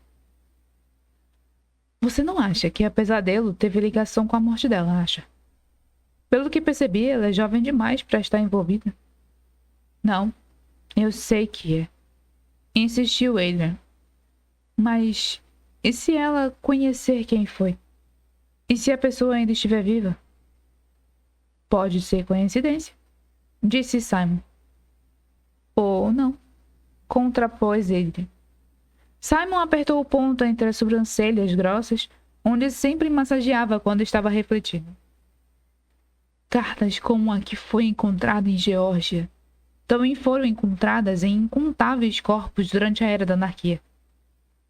Você não acha que a pesadelo teve ligação com a morte dela, acha? Pelo que percebi, ela é jovem demais para estar envolvida. Não, eu sei que é. Insistiu Adrian. Mas e se ela conhecer quem foi? E se a pessoa ainda estiver viva? Pode ser coincidência, disse Simon. Ou não, contrapôs ele. Simon apertou o ponto entre as sobrancelhas grossas, onde sempre massageava quando estava refletindo. Cartas como a que foi encontrada em Geórgia também foram encontradas em incontáveis corpos durante a Era da Anarquia.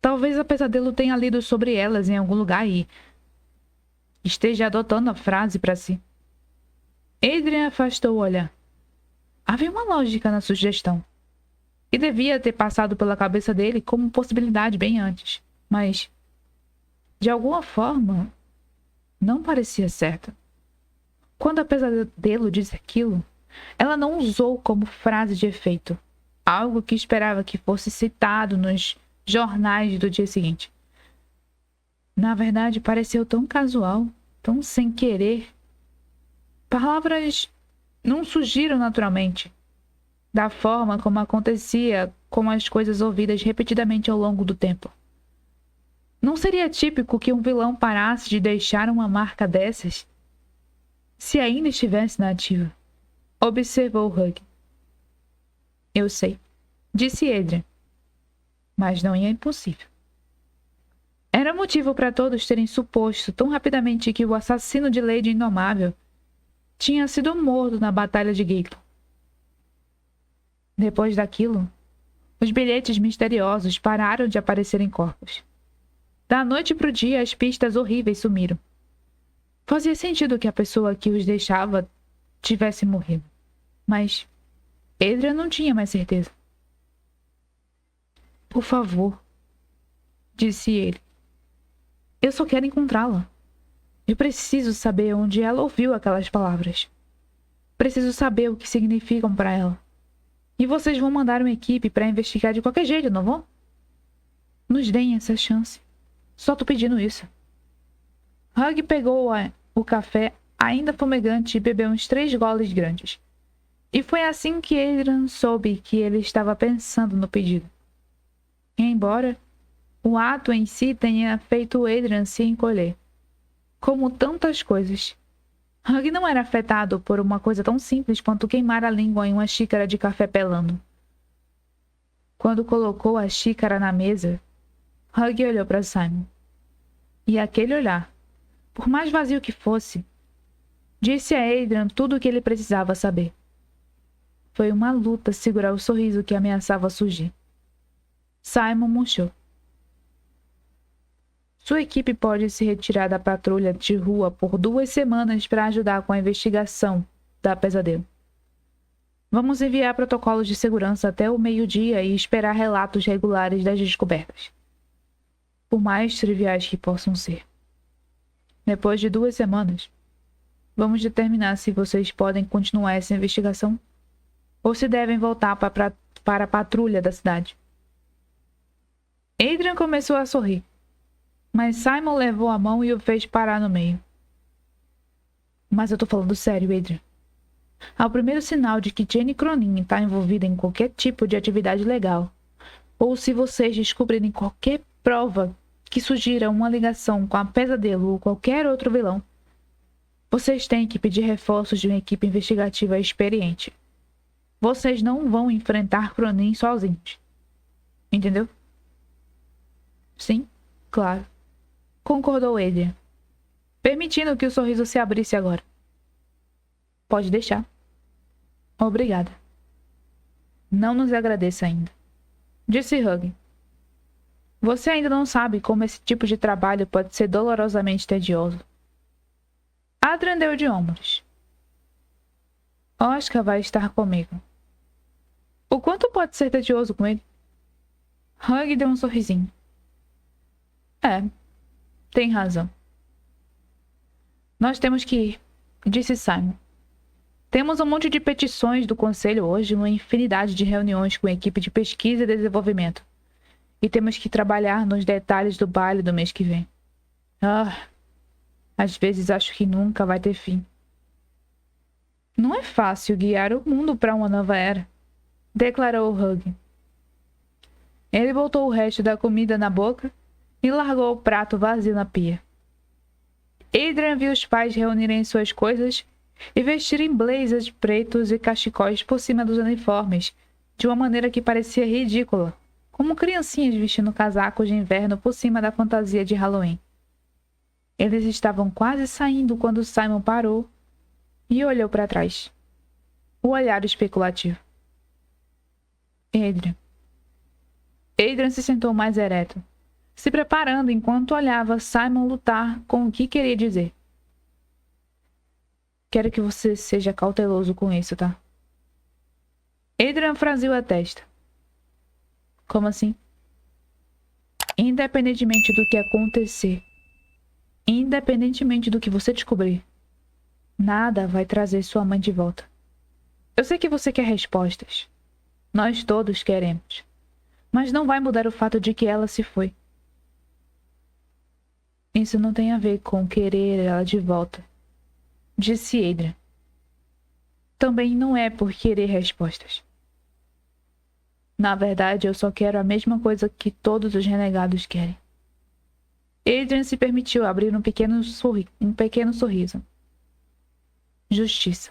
Talvez a pesadelo tenha lido sobre elas em algum lugar e esteja adotando a frase para si. Adrian afastou o olhar. Havia uma lógica na sugestão, e devia ter passado pela cabeça dele como possibilidade bem antes, mas, de alguma forma, não parecia certa. Quando a pesadelo disse aquilo, ela não usou como frase de efeito, algo que esperava que fosse citado nos jornais do dia seguinte. Na verdade, pareceu tão casual, tão sem querer. Palavras não surgiram naturalmente, da forma como acontecia com as coisas ouvidas repetidamente ao longo do tempo. Não seria típico que um vilão parasse de deixar uma marca dessas se ainda estivesse na ativa, observou Hugh. Eu sei, disse Adrian, mas não é impossível. Era motivo para todos terem suposto tão rapidamente que o assassino de Lady Indomável tinha sido morto na Batalha de Gately. Depois daquilo, Os bilhetes misteriosos pararam de aparecer em corpos. Da noite para o dia, as pistas horríveis sumiram. Fazia sentido que a pessoa que os deixava tivesse morrido. Mas Adrian não tinha mais certeza. Por favor, disse ele. Eu só quero encontrá-la. Eu preciso saber onde ela ouviu aquelas palavras. Preciso saber o que significam para ela. E vocês vão mandar uma equipe para investigar de qualquer jeito, não vão? Nos deem essa chance. Só tô pedindo isso. Hugh pegou o café ainda fumegante e bebeu uns 3 goles grandes. E foi assim que Adrian soube que ele estava pensando no pedido. Embora o ato em si tenha feito Adrian se encolher. Como tantas coisas, Hugh não era afetado por uma coisa tão simples quanto queimar a língua em uma xícara de café pelando. Quando colocou a xícara na mesa, Hugh olhou para Simon. E aquele olhar, por mais vazio que fosse, disse a Adrian tudo o que ele precisava saber. Foi uma luta segurar o sorriso que ameaçava surgir. Simon murchou. Sua equipe pode se retirar da patrulha de rua por 2 semanas para ajudar com a investigação da pesadelo. Vamos enviar protocolos de segurança até o meio-dia e esperar relatos regulares das descobertas, por mais triviais que possam ser. Depois de 2 semanas, vamos determinar se vocês podem continuar essa investigação ou se devem voltar para a patrulha da cidade. Adrian começou a sorrir, mas Simon levou a mão e o fez parar no meio. Mas eu tô falando sério, Adrian. Ao primeiro sinal de que Jenny Cronin está envolvida em qualquer tipo de atividade legal, ou se vocês descobrirem qualquer prova que sugira uma ligação com a Pesadelo ou qualquer outro vilão, vocês têm que pedir reforços de uma equipe investigativa experiente. Vocês não vão enfrentar Cronin sozinhos. Entendeu? Sim, claro. Concordou Adrian, permitindo que o sorriso se abrisse agora. Pode deixar. Obrigada. Não nos agradeça ainda, disse Hugh. Você ainda não sabe como esse tipo de trabalho pode ser dolorosamente tedioso. Adrian deu de ombros. Oscar vai estar comigo. O quanto pode ser tedioso com ele? Hugh deu um sorrisinho. Tem razão. Nós temos que ir, disse Simon. Temos um monte de petições do conselho hoje, uma infinidade de reuniões com a equipe de pesquisa e desenvolvimento. E temos que trabalhar nos detalhes do baile do mês que vem. Às vezes acho que nunca vai ter fim. Não é fácil guiar o mundo para uma nova era, declarou Hugh. Ele botou o resto da comida na boca e largou o prato vazio na pia. Adrian viu os pais reunirem suas coisas e vestirem blazers pretos e cachecóis por cima dos uniformes, de uma maneira que parecia ridícula, como criancinhas vestindo casacos de inverno por cima da fantasia de Halloween. Eles estavam quase saindo quando Simon parou e olhou para trás. O olhar especulativo. Adrian se sentou mais ereto, se preparando enquanto olhava Simon lutar com o que queria dizer. Quero que você seja cauteloso com isso, tá? Adrian franziu a testa. Como assim? Independentemente do que acontecer, independentemente do que você descobrir, nada vai trazer sua mãe de volta. Eu sei que você quer respostas. Nós todos queremos. Mas não vai mudar o fato de que ela se foi. Isso não tem a ver com querer ela de volta, disse Adrian. Também não é por querer respostas. Na verdade, eu só quero a mesma coisa que todos os renegados querem. Adrian se permitiu abrir um pequeno sorriso. Justiça.